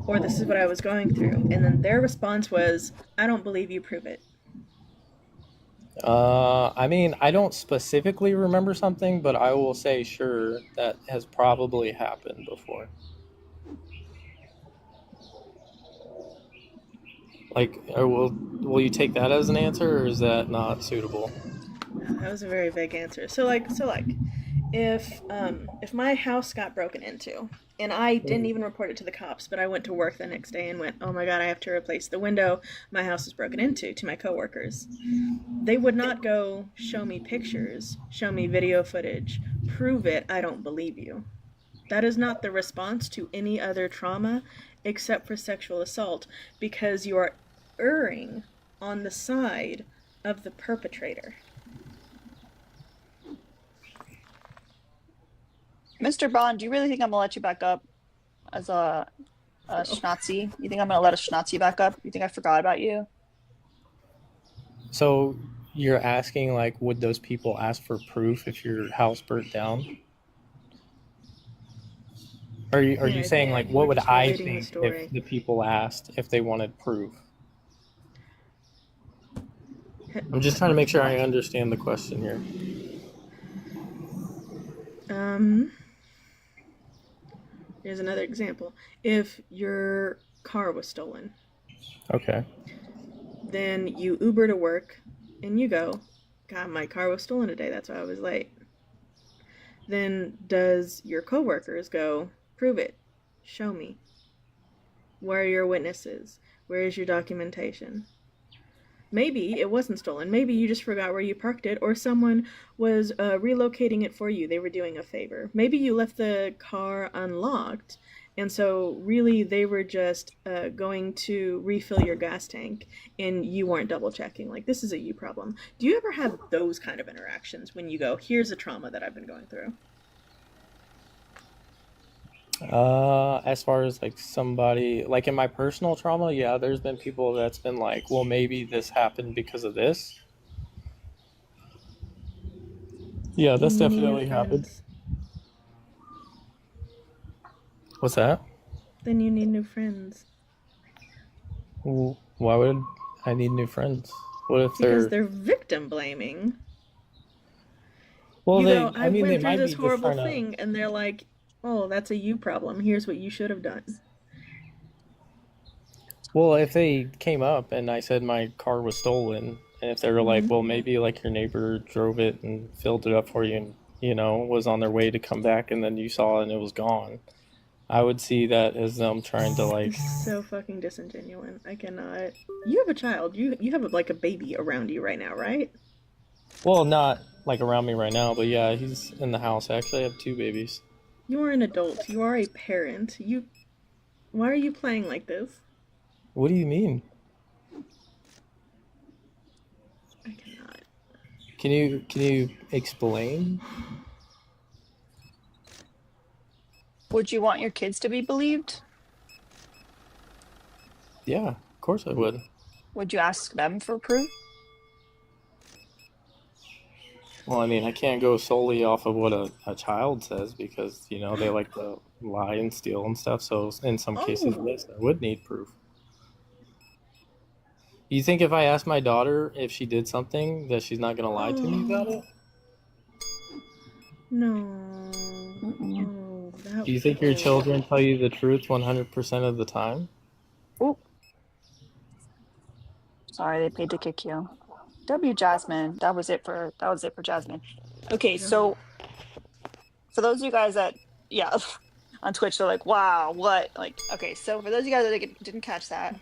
Or this is what I was going through. And then their response was, I don't believe you, prove it. I mean, I don't specifically remember something, but I will say sure that has probably happened before. Like, will you take that as an answer, or is that not suitable? That was a very vague answer. So if my house got broken into and I didn't even report it to the cops, but I went to work the next day and went, oh my god, I have to replace the window my house is broken into, to my coworkers, they would not go show me pictures, show me video footage, prove it, I don't believe you. That is not the response to any other trauma except for sexual assault, because you are erring on the side of the perpetrator. Mr. Bond, do you really think I'm gonna let you back up as a schnatzi? You think I'm gonna let a schnatzi back up? You think I forgot about you? So you're asking, like, would those people ask for proof if your house burnt down? Are you saying like, You were what would just I relating the think story. if the people asked if they wanted proof? I'm just trying to make sure I understand the question here. Here's another example. If your car was stolen, Okay. then you Uber to work and you go, God, my car was stolen today, that's why I was late. Then does your coworkers go, prove it, show me? Where are your witnesses? Where is your documentation? Maybe it wasn't stolen. Maybe you just forgot where you parked it, or someone was relocating it for you. They were doing a favor. Maybe you left the car unlocked, and so really they were just going to refill your gas tank, and you weren't double checking. Like, this is a you problem. Do you ever have those kind of interactions when you go, here's a trauma that I've been going through? As far as like somebody, like in my personal trauma, yeah, there's been people that's been like, well, maybe this happened because of this. Yeah, that's Then you need new definitely happened. friends. What's that? Then you need new friends. Well, why would I need new friends? What if Because they're, they're victim blaming. well, You go, I I mean, they went through might be this just horrible trying to, thing, and they're like, oh, that's a you problem. Here's what you should have done. well, if they came up and I said my car was stolen, and if they were like, well, maybe like your neighbor drove it and filled it up for you and, was on their way to come back and then you saw it and it was gone, I would see that as them trying to like, It's so fucking disingenuous. I cannot. You have a child. You have like a baby around you right now, right? well, not like around me right now, but yeah, he's in the house. Actually, I have two babies. You are an adult. You are a parent. Why are you playing like this? What do you mean? Can you explain? Would you want your kids to be believed? Yeah, of course I would. Would you ask them for proof? Well, I mean, I can't go solely off of what a child says because, they like to lie and steal and stuff. So in some cases, Oh, yes, I would need proof. You think if I asked my daughter if she did something that she's not going to lie to me about it? no. Mm-mm. Oh, that. Do you think your Oh. children tell you the truth 100% of the time? Oh, sorry, they paid to kick you. W Jasmine. That was it for Jasmine. Okay, so for those of you guys that, yeah, on Twitch, they're like, wow, what? Like, okay, so for those of you guys that didn't catch that,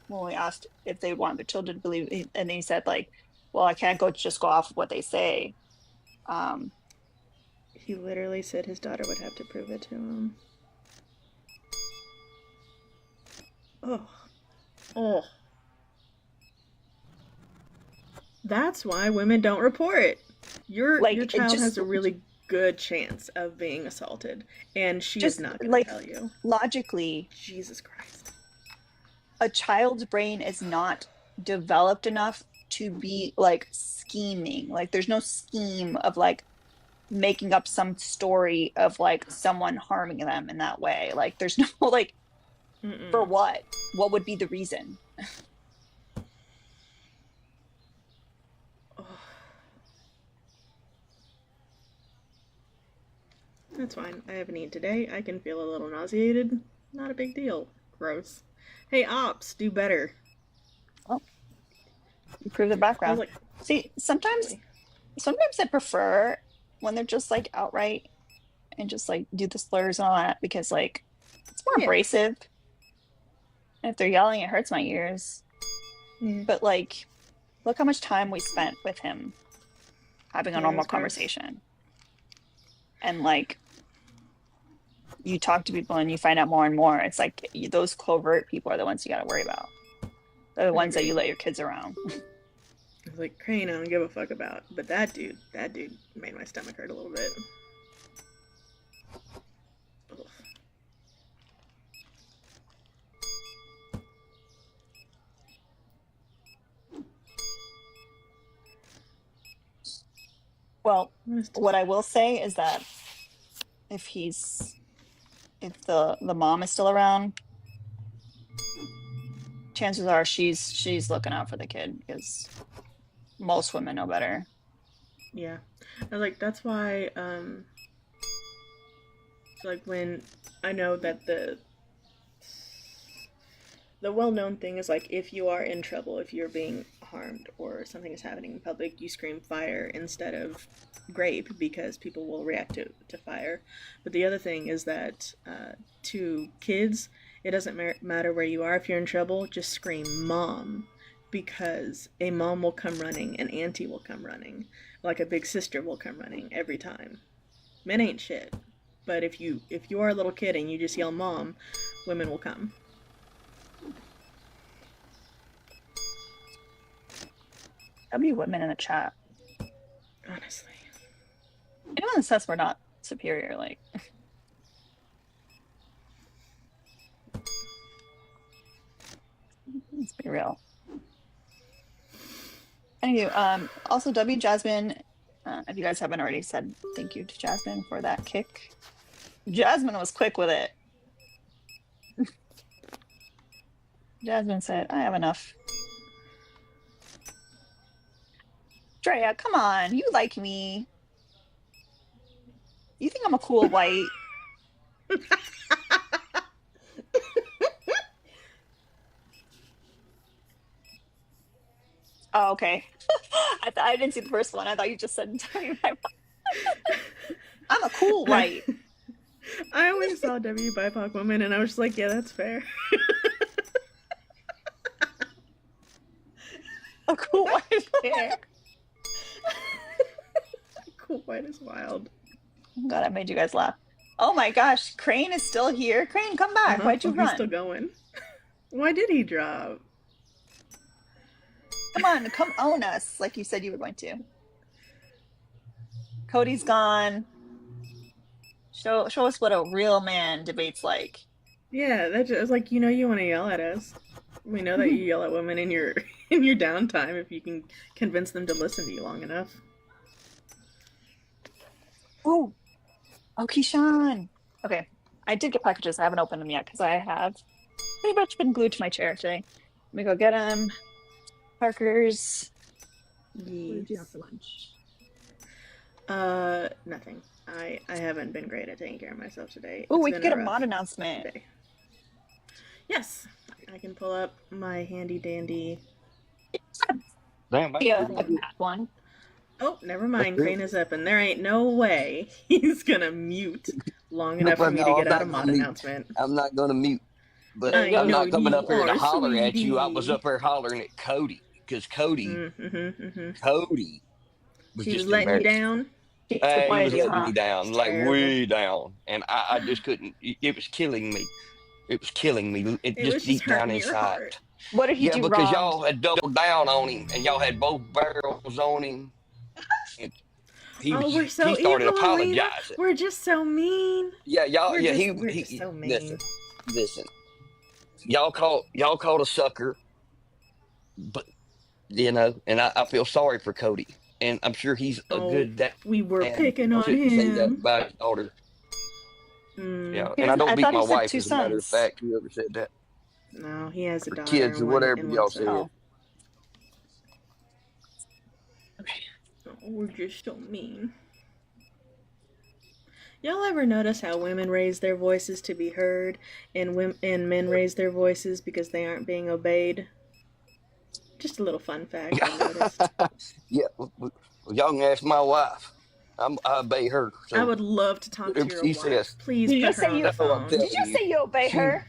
when we asked if they want their children to believe, and they said like, well, I can't just go off of what they say. He literally said his daughter would have to prove it to him. Oh. Oh. That's why women don't report. Your child has a really good chance of being assaulted, and she is not going to tell you. Logically, Jesus Christ. A child's brain is not developed enough to be like scheming. Like there's no scheme of like making up some story of like someone harming them in that way. Like there's no like for what? What would be the reason? That's fine. I haven't eaten today. I can feel a little nauseated. Not a big deal. Gross. Hey, Ops, do better. Oh. Improve the background. See, sometimes I prefer when they're just like outright and just like do the slurs and all that because like it's more abrasive. And if they're yelling, it hurts my ears. But like, look how much time we spent with him having a normal conversation. And like, you talk to people and you find out more and more. It's like those covert people are the ones you got to worry about. They're the ones that you let your kids around. I was like, Crane, I don't give a fuck about. But that dude made my stomach hurt a little bit. Ugh. Well, what I will say is that if the mom is still around, chances are she's looking out for the kid because most women know better. Yeah. I like that's why like when I know that the well-known thing is like if you are in trouble, if you're being harmed or something is happening in public, you scream fire instead of grape because people will react to fire. But the other thing is that to kids, it doesn't matter where you are. If you're in trouble, just scream mom because a mom will come running, an auntie will come running, like a big sister will come running every time. Men ain't shit. But if you are a little kid and you just yell mom, women will come. There'll be women in the chat. Honestly. Anyone says we're not superior, like. Let's be real. Anyway, also W Jasmine, if you guys haven't already said thank you to Jasmine for that kick. Jasmine was quick with it. Jasmine said, I have enough. Drea, come on, you like me. You think I'm a cool white? Oh, okay. I didn't see the first one. I thought you just said I'm a cool white. I always saw W BIPOC woman and I was just like, yeah, that's fair. A cool white is fair. Cool white is wild. I'm glad I made you guys laugh. Oh my gosh, Crane is still here. Crane, come back. Why'd you run? He's still going. Why did he drop? Come on, come own us like you said you were going to. Cody's gone. Show us what a real man debates like. Yeah, that's just like, you want to yell at us. We know that you yell at women in your in your downtime if you can convince them to listen to you long enough. Oh, Keyshawn. Okay, I did get packages. I haven't opened them yet because I have pretty much been glued to my chair today. Let me go get them. Parker's. What did you have for lunch? Nothing. I haven't been great at taking care of myself today. Oh, It's we been could get a rough mod announcement. day. Yes, I can pull up my handy dandy. Damn, that's Yeah, pretty a good. bad one. Oh, never mind. That's Crane good. is up, and there ain't no way he's gonna mute long enough for me to No, get I'm out a not mod gonna mute. announcement. I'm not gonna mute. But There you I I'm go. know not coming up you here to are, holler at you. I was sweetie. up there hollering at Cody because Cody was She was just letting you embarrassed. down. She He was disappointed you, letting huh? me down, It's like terrible. way down, and I just couldn't. It was killing me. It was killing me. It It just was just deep down hurting your inside. heart. What did he Yeah, do because wrong? y'all had doubled down on him, and y'all had both barrels on him. And Oh, we're he so started evil, Alina. apologizing. We're just so mean. Yeah, y'all. Yeah, We're just so mean. listen. Y'all called a sucker, but and I feel sorry for Cody, and I'm sure he's a Oh, good dad. we were And picking I on shouldn't say that him. about his daughter. Yeah, He and I doesn't. I don't beat thought my he said wife, two as a matter of sons. fact. Whoever said that, No, he has a or daughter kids, or whatever and one y'all son. said. Oh. Okay. Oh, we're just so mean. Y'all ever notice how women raise their voices to be heard, and men raise their voices because they aren't being obeyed? Just a little fun fact I noticed. Yeah, well, y'all can ask my wife. I obey her. I So would love to talk to whatever your she wife. says, Please Did you put just her say on you? the that's what I'm phone. Did telling you you. say you obey She, her?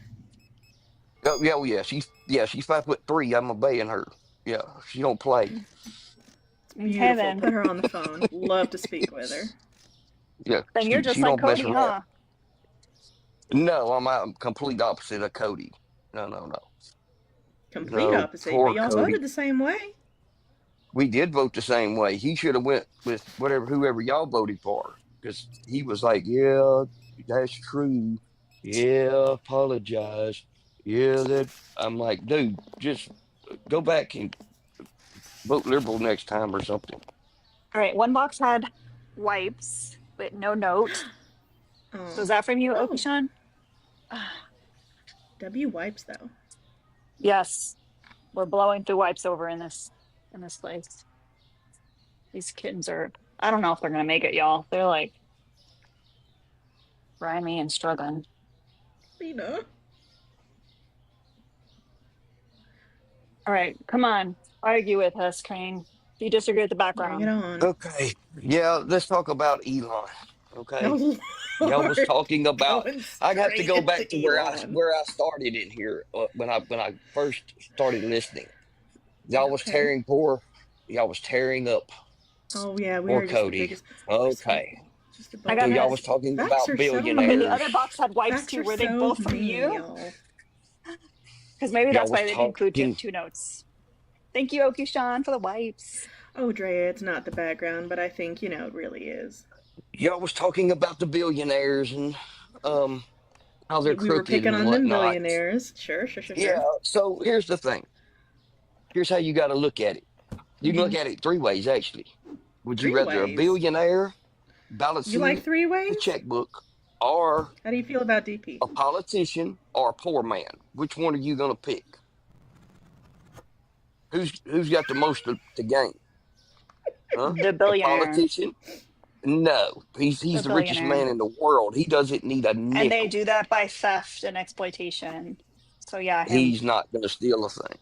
she's 5'3". I'm obeying her. Yeah, she don't play. Okay, Beautiful. then. Put her on the phone. Love to speak with her. Yeah, Then you're just she like don't mess Cody, around. huh? No, I'm complete opposite of Cody. No. Complete No, opposite, but poor y'all Cody. voted the same way. We did vote the same way. He should have went with whoever y'all voted for, because he was like, "Yeah, that's true. Yeah, apologize. Yeah, that." I'm like, dude, just go back and vote liberal next time or something. All right. One box had wipes, but no note. So is that from you, Oh, Okishan? W wipes though. Yes. We're blowing through wipes over in this place. These kittens are. I don't know if they're gonna make it, y'all. They're like grimy and struggling. Lena. All right, come on, argue with us, Crane. Do you disagree with the Bring it background? on. Okay, yeah, let's talk about Elon. Okay, Oh, y'all was Lord. talking about. Going I have to straight go into back to Elon. where I started in here when I first started listening. Y'all was Okay. tearing y'all was tearing up Oh yeah, we poor are just the Cody. biggest. Okay, Just a I bunch got so of y'all this. was talking facts about are so I mean, the mean. billionaires. other box had wipes Facts too. are Were they so both from mean, you? y'all. Because maybe Y'all that's was why they didn't include talking. two notes. Thank you, Okishan, for the wipes. Oh, Drea, it's not the background, but I think it really is. Y'all was talking about the billionaires and how they're We were crooked picking and on them whatnot. billionaires. Sure. Yeah. So here's the thing. Here's how you got to look at it. You can look at it three ways, actually. Would you 3 rather a ways. billionaire You like balancing 3 the ways? checkbook, or How do you feel about DP? a politician, or a poor man? Which one are you going to pick? Who's got the most to gain? Huh? The The billionaire. politician? No, he's The the richest billionaire. man in the world. He doesn't need a And they nickel. do that by theft and exploitation. So yeah, him. He's not going to steal a thing.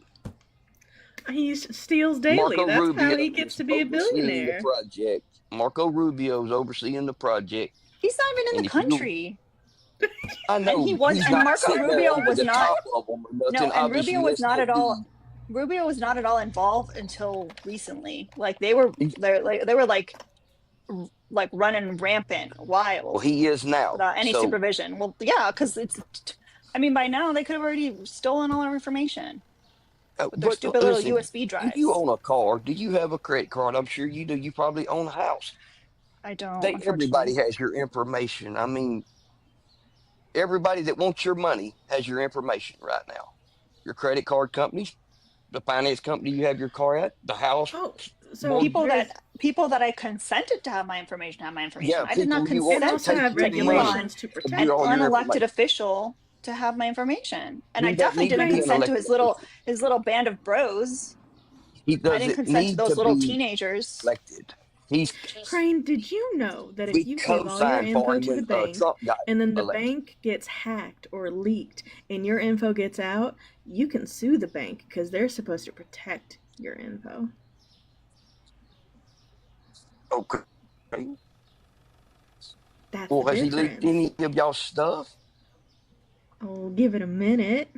He steals daily. Marco That's how Rubio he gets is to be a overseeing the billionaire. project. Marco Rubio is overseeing the project. He's not even in And the if you, country. I And he know was, he's and not Marco sitting there Rubio over was the not, top of them or no, nothing. and Rubio Obviously, was that's not no at all, deed. Rubio was not at all involved until recently. Like they were, they were like running rampant, Well, wild, he is now. without any So supervision. Well, yeah, because I mean, by now they could have already stolen all our information. with their But stupid little listen, USB you drives. own a car. Do you have a credit card? I'm sure you do. You probably own a house. I don't, Everybody unfortunately. has your information. I mean, everybody that wants your money has your information right now. Your credit card companies, the finance company you have your car at, the house Oh, so mortgage. there's People that I consented to have my information have my information. Yeah, I did not people you want and to consent also take have your to money Elon, regulations to to an do protect all your you. unelected information. official, to have my information. And I He doesn't definitely need to didn't be an consent to elected official. his little band of bros. He I didn't doesn't consent to need those to little be teenagers. elected. He's Crane, did you know that if we you give all your co-signed for info him to the when bank Trump got and then the elected. bank gets hacked or leaked and your info gets out, you can sue the bank because they're supposed to protect your info? Okay. That's the Well, has he leaked difference. any of y'all stuff? Oh, give it a minute.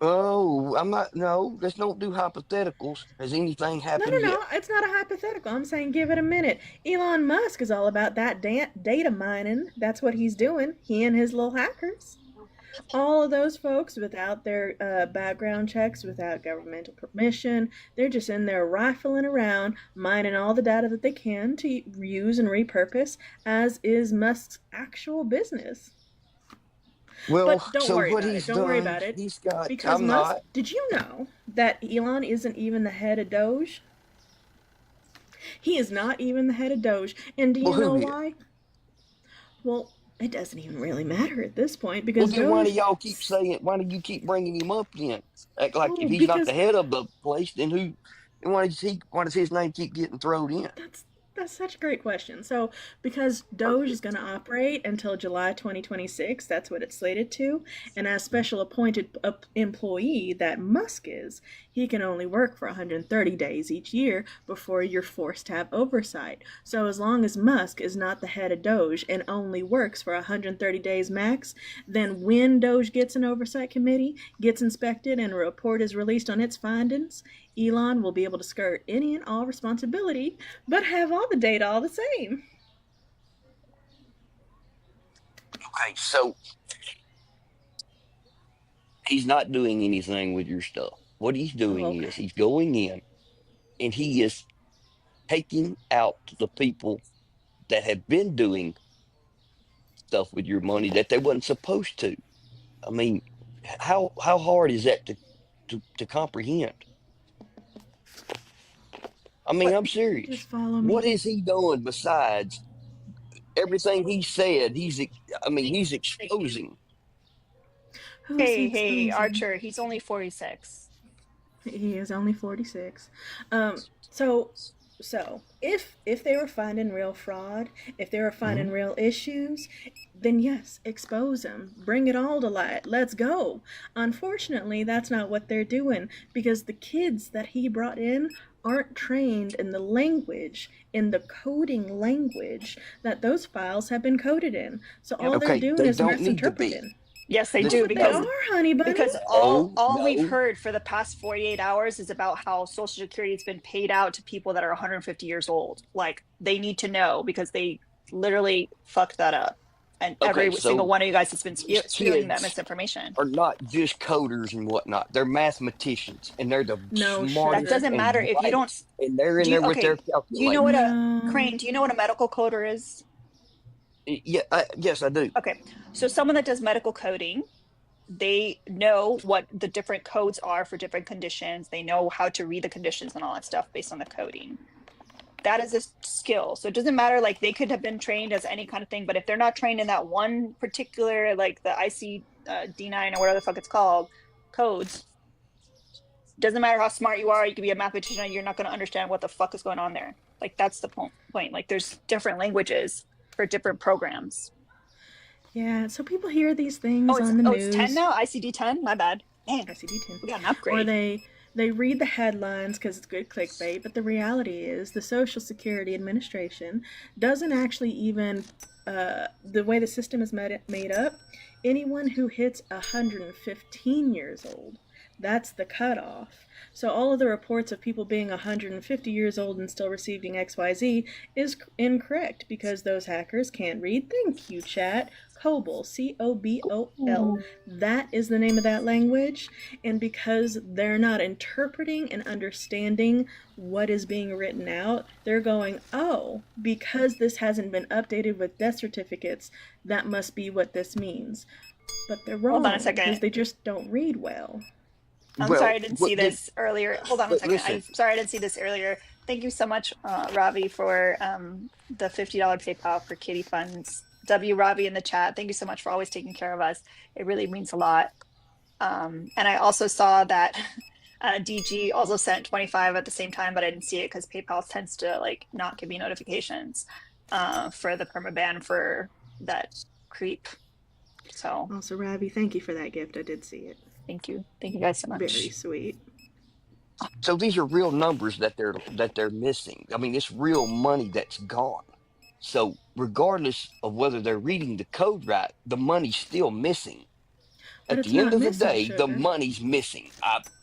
Oh, I'm not. No, let's don't do hypotheticals. Has anything No, happened no, yet? no. It's not a hypothetical. I'm saying give it a minute. Elon Musk is all about that data mining. That's what he's doing. He and his little hackers. All of those folks without their background checks, without governmental permission, they're just in there rifling around, mining all the data that they can to use and repurpose, as is Musk's actual business. Well, But don't so worry what about it. he's Don't worry done, about it. he's got. Because I'm Musk, not. did you know that Elon isn't even the head of Doge? He is not even the head of Doge. And do Well, you know who is? why? Well, it doesn't even really matter at this point Well, because then why do Doge. y'all keep saying? Why do you keep bringing him up then? Like Oh, if he's not the because head of the place, then who? Then why does he? Why does his name keep getting thrown in? that's such a great question. So, because Doge is going to operate until July 2026, that's what it's slated to. And as special appointed employee that Musk is, he can only work for 130 days each year before you're forced to have oversight. So, as long as Musk is not the head of Doge and only works for 130 days max, then when Doge gets an oversight committee, gets inspected, and a report is released on its findings, Elon will be able to skirt any and all responsibility, but have all the data all the same. Okay, so he's not doing anything with your stuff. What he's Oh, doing is okay. he's going in and he is taking out the people that have been doing stuff with your money that they wasn't supposed to. I mean, how hard is that to comprehend? I mean, What I'm serious. Just follow What me. is he doing besides everything he said? He's exposing. Who's he hey, exposing? Archer, he's only 46. He is only 46. So if they were finding real fraud, if they were finding Mhm. real issues, then yes, expose them. Bring it all to light. Let's go. Unfortunately, that's not what they're doing because the kids that he brought in aren't trained in the language, in the coding language that those files have been coded in. So all they're Okay, doing they is don't need to be. misinterpreting. Yes, they Oh, do Listen, but they no, are, honey bunny. because no, all we've no. heard for the past 48 hours is about how Social Security has been paid out to people that are 150 years old. Like they need to know because they literally fucked that up. And Okay, every single so one of you guys has been these spewing that kids misinformation. are not just coders and whatnot. They're mathematicians, and they're the No That smartest sugar. doesn't matter and if you don't. brightest. And they're in Do you there with their okay? Do you know what calculators. a No. Crane? Do you know what a medical coder is? Yeah, yes, I do. Okay, so someone that does medical coding, they know what the different codes are for different conditions. They know how to read the conditions and all that stuff based on the coding. That is a skill. So it doesn't matter, like they could have been trained as any kind of thing, but if they're not trained in that one particular, like the IC D9 or whatever the fuck it's called, codes, doesn't matter how smart you are, you could be a mathematician, you're not going to understand what the fuck is going on there. Like that's the point. Like there's different languages for different programs. Yeah, so people hear these things on the It's 10 news. now, ICD 10. My bad. Man, ICD-10. we got an Or upgrade. they read the headlines because it's good clickbait, but the reality is the Social Security Administration doesn't actually even, the way the system is made up, anyone who hits 115 years old, That's the cutoff. So all of the reports of people being 150 years old and still receiving XYZ is incorrect because those hackers can't read. Thank you, chat. COBOL, COBOL. That is the name of that language. And because they're not interpreting and understanding what is being written out, they're going, oh, because this hasn't been updated with death certificates, that must be what this means. But they're wrong. Hold on a second. Because they just don't read well. I'm sorry I didn't see this earlier. Hold on one second. I'm sorry I didn't see this earlier. Thank you so much, Ravi, for the $50 PayPal for Kitty Funds. Ravi in the chat. Thank you so much for always taking care of us. It really means a lot. And I also saw that DG also sent 25 at the same time, but I didn't see it because PayPal tends to like not give me notifications for the permaban for that creep. So also, Ravi, thank you for that gift. I did see it. Thank you guys so much. Very sweet. So these are real numbers that they're missing. I mean, it's real money that's gone. So regardless of whether they're reading the code right, the money's still missing. But at the end of the day, the money's missing.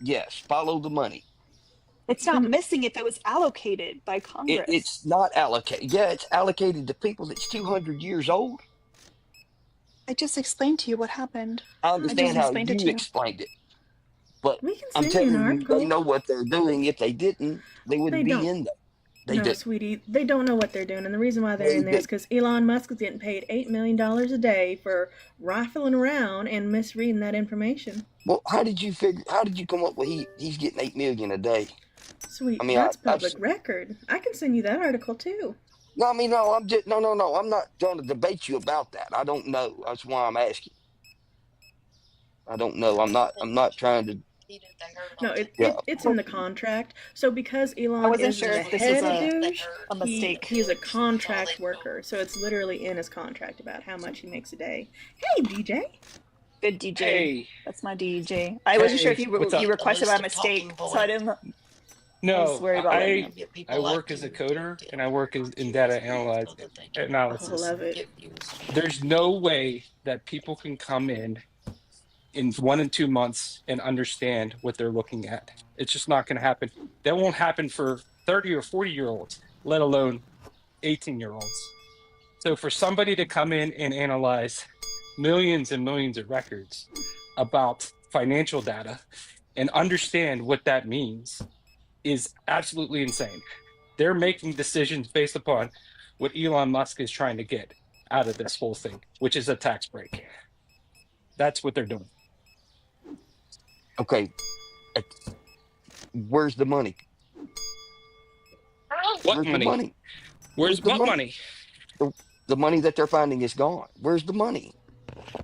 Yes, follow the money. It's not missing if it was allocated by Congress. It's not allocated. Yeah, it's allocated to people that's 200 years old. I just explained to you what happened. I understand how you explained it. But I'm send you telling an you, article. they know what they're doing. If they didn't, they wouldn't be in there. They No, did. sweetie, they don't know what they're doing. And the reason why they're in there is because Elon Musk is getting paid $8 million a day for rifling around and misreading that information. Well, how did you come up with he's getting $8 million a day? Sweet, I mean, that's public record. I can send you that article too. No, I mean, no, I'm just, no. I'm not going to debate you about that. I don't know. That's why I'm asking. I don't know. I'm not trying to. No, it's in the contract. So because Elon is sure the if this head was douche, a mistake. He's a contract worker. So it's literally in his contract about how much he makes a day. Hey, DJ. Good DJ. Hey. That's my DJ. I wasn't sure if you requested by mistake, so I didn't. No, worry about I work as a coder and I work in data analysis. I love it. There's no way that people can come in 1 and 2 months and understand what they're looking at. It's just not going to happen. That won't happen for 30 or 40-year-olds, let alone 18-year-olds. So for somebody to come in and analyze millions and millions of records about financial data and understand what that means is absolutely insane. They're making decisions based upon what Elon Musk is trying to get out of this whole thing, which is a tax break. That's what they're doing. Okay. Where's the money? What money? Where's what money? The money that they're finding is gone. Where's the money?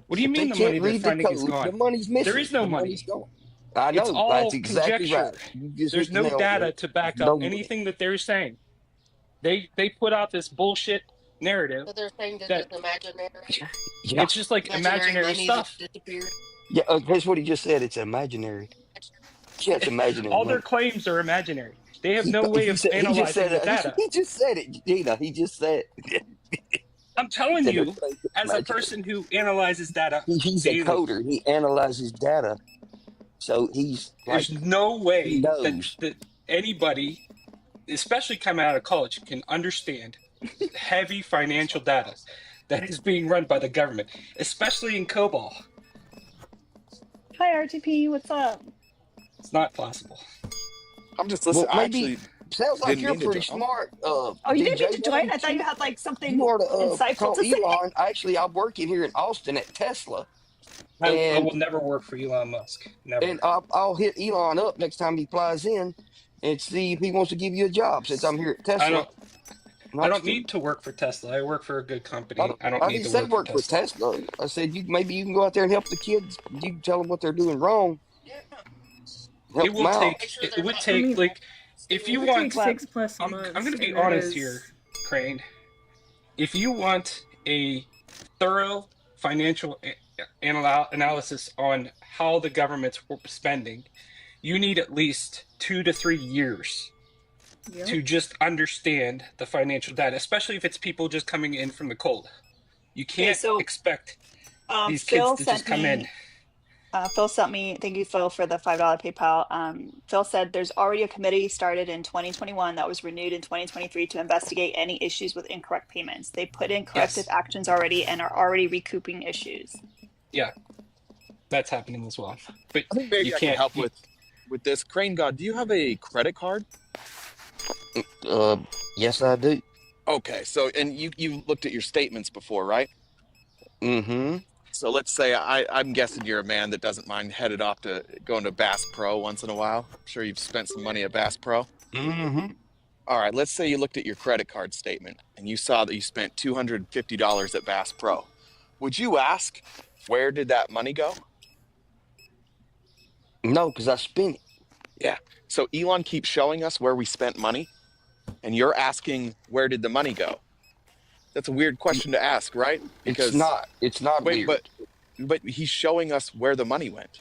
What do you mean the money they're finding is gone? The money's missing. There is no money. I know. It's all That's exactly conjecture. right. There's no data to back up anything that they're saying. They put out this bullshit narrative. So they're saying that it's imaginary. Yeah. It's just like imaginary stuff. Yeah, that's what he just said. It's imaginary. Yeah, it's imaginary. All their claims are imaginary. They have no way of analyzing the data. He just said it, Gina. He just said it. I'm telling you, as a person who analyzes data, he's a coder. He analyzes data. So there's no way that anybody, especially coming out of college, can understand heavy financial data that is being run by the government, especially in COBOL. Hi, RTP. What's up? It's not possible. I'm just listening. Well, maybe sounds like you're pretty smart. Oh, you didn't get to join? I thought you had like something insightful to Elon. say. Actually, I'm working here in Austin at Tesla. I will never work for Elon Musk. Never. And I'll hit Elon up next time he flies in and see if he wants to give you a job since I'm here at Tesla. I don't need to work for Tesla. I work for a good company. I don't need to work for Tesla. I said maybe you can go out there and help the kids. You can tell them what they're doing wrong. It would take like if you want 6+ I'm months. going to be honest here, Crane. If you want a thorough financial analysis on how the government's spending, you need at least 2 to 3 years to just understand the financial data, especially if it's people just coming in from the cold. You can't expect these kids to just come in. Phil sent me, thank you, Phil, for the $5 PayPal. Phil said there's already a committee started in 2021 that was renewed in 2023 to investigate any issues with incorrect payments. They put in corrective Yes. actions already and are already recouping issues. Yeah, that's happening as well. But I think you maybe I can can't. help with this. Crane God, do you have a credit card? Yes, I do. Okay, so and you looked at your statements before, right? Mm-hmm. So let's say I'm guessing you're a man that doesn't mind headed off to going to Bass Pro once in a while. I'm sure you've spent some money at Bass Pro. Mm-hmm. All right, let's say you looked at your credit card statement and you saw that you spent $250 at Bass Pro. Would you ask, where did that money go? No, because I spent it. Yeah. So Elon keeps showing us where we spent money, and you're asking, where did the money go? That's a weird question to ask, right? It's Because not. It's not wait, weird. but he's showing us where the money went.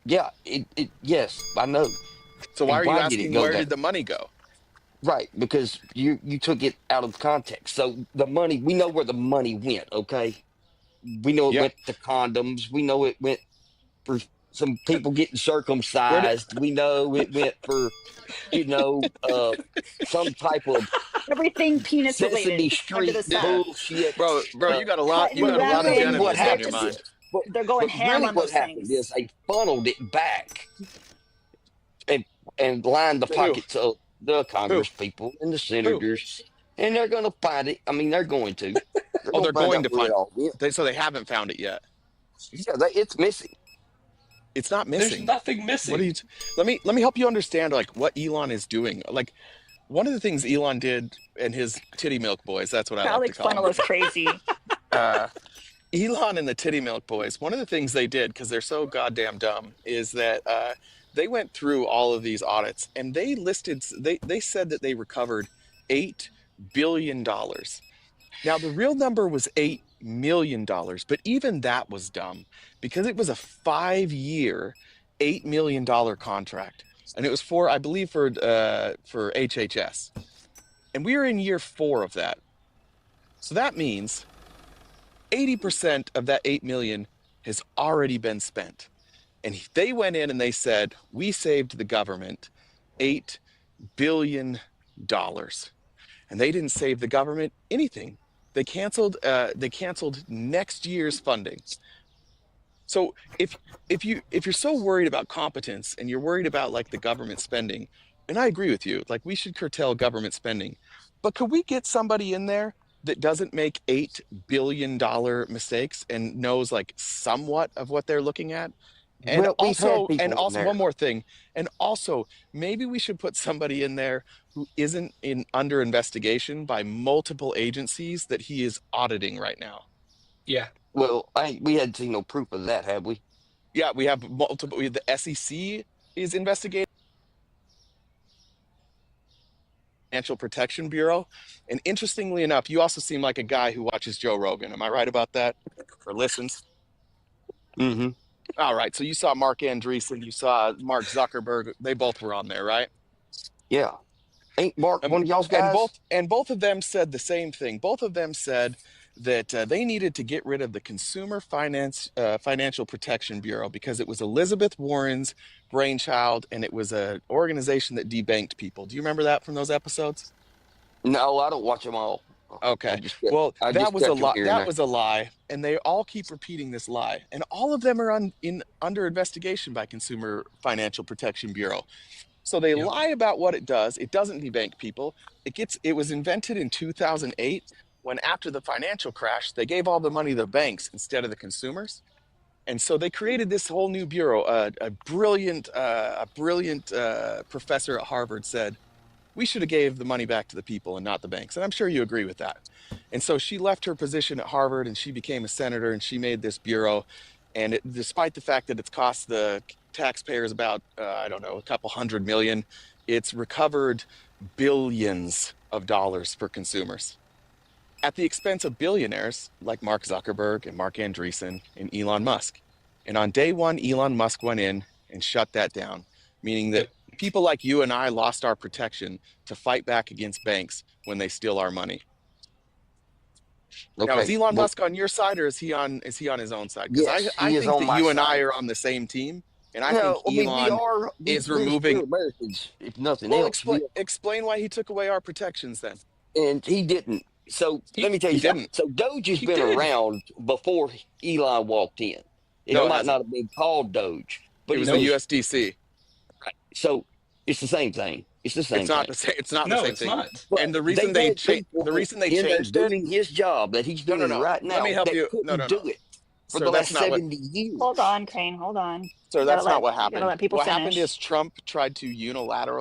Yeah. Yes, I know. So why And are you why did it asking go where there? did the money go? Right, because you took it out of context. So the money, we know where the money went. Okay, we know it Yeah. went to condoms. We know it went for some people getting Where did circumcised. We know it went for, you know, some type of Everything penis Sesame related under the Street yeah. sun. bullshit. Bro, you got a lot Cutting you and got a lot of Really, wrapping. what genitals on They're your happened just mind. is, but they're going but ham really, on what those happened is things. they funneled it back and lined the To who? pockets of the Who? Congress people and the Who? senators, and they're going to find it. I mean, they're going to. They're Oh, going they're to find going out to where it find all went. so they haven't found it yet. Yeah, it's missing. It's not There's missing. nothing What are missing. you let me help you understand like what Elon is doing. Like one of the things Elon did in his titty milk boys, that's what I like to Alex call funnel them. is crazy. Uh Elon and the Titty Milk Boys, one of the things they did, because they're so goddamn dumb, is that they went through all of these audits and they said that they recovered $8 billion. Now, the real number was $8 million, but even that was dumb because it was a 5-year, $8 million contract. And it was for, I believe, for HHS. And we are in year 4 of that. So that means 80% of that 8 million has already been spent. And they went in and they said, we saved the government $8 billion. And they didn't save the government anything. They canceled next year's funding. So if you're so worried about competence and you're worried about like the government spending, and I agree with you, like we should curtail government spending, but could we get somebody in there that doesn't make $8 billion mistakes and knows like somewhat of what they're looking at? And Well, we've had also, and people in also there. one more thing, and also maybe we should put somebody in there who isn't in under investigation by multiple agencies that he is auditing right now. Yeah. Well, we hadn't seen no proof of that, have we? Yeah, we have multiple. The SEC is investigating Financial Protection Bureau, and interestingly enough, you also seem like a guy who watches Joe Rogan. Am I right about that? Or listens? Mm-hmm. All right. So you saw Mark Andreessen, you saw Mark Zuckerberg. They both were on there, right? Yeah. Ain't Mark Um, one of y'all's and guys? both of them said the same thing. Both of them said that they needed to get rid of the Financial Protection Bureau because it was Elizabeth Warren's brainchild and it was an organization that debanked people. Do you remember that from those episodes? No, I don't watch them all. Okay. Well, I that just was a catch them lie. here and That there. was a lie, and they all keep repeating this lie, and all of them are under investigation by Consumer Financial Protection Bureau. So they Yep. lie about what it does. It doesn't debank people. It was invented in 2008 when after the financial crash, they gave all the money to the banks instead of the consumers. And so they created this whole new bureau. A brilliant professor at Harvard said, we should have gave the money back to the people and not the banks. And I'm sure you agree with that. And so she left her position at Harvard and she became a senator and she made this bureau. And despite the fact that it's cost the taxpayers about, I don't know, a couple hundred million, it's recovered billions of dollars for consumers at the expense of billionaires like Mark Zuckerberg and Mark Andreessen and Elon Musk. And on day one, Elon Musk went in and shut that down, meaning that Yep. people like you and I lost our protection to fight back against banks when they steal our money. Now, is Okay. Elon Well, Musk on your side, or is he on his own side? Because yes, I he is think on that my you and I side. are on the same team, and I think No, I mean we Elon are. is We're removing. still Americans, if nothing Well, else. explain why he took away our protections then. And he didn't. So let me tell He you. didn't. So Doge has He been did. around before Elon walked in. It No, it might not hasn't. have been called Doge, It but was it the Nope. was USDC. right. So it's the same thing. It's the same thing. It's not the No, same it's thing. not. But And they've had the people reason they in there changed it. doing his job that he's No, no, doing no. right Let me now help that you. No, no, couldn't no. do it for Sir, the that's last not what 70 years. Hold on, Crane. Hold on. Sir, You gotta that's not what you gotta happened. let people What happened finish. is Trump tried to unilaterally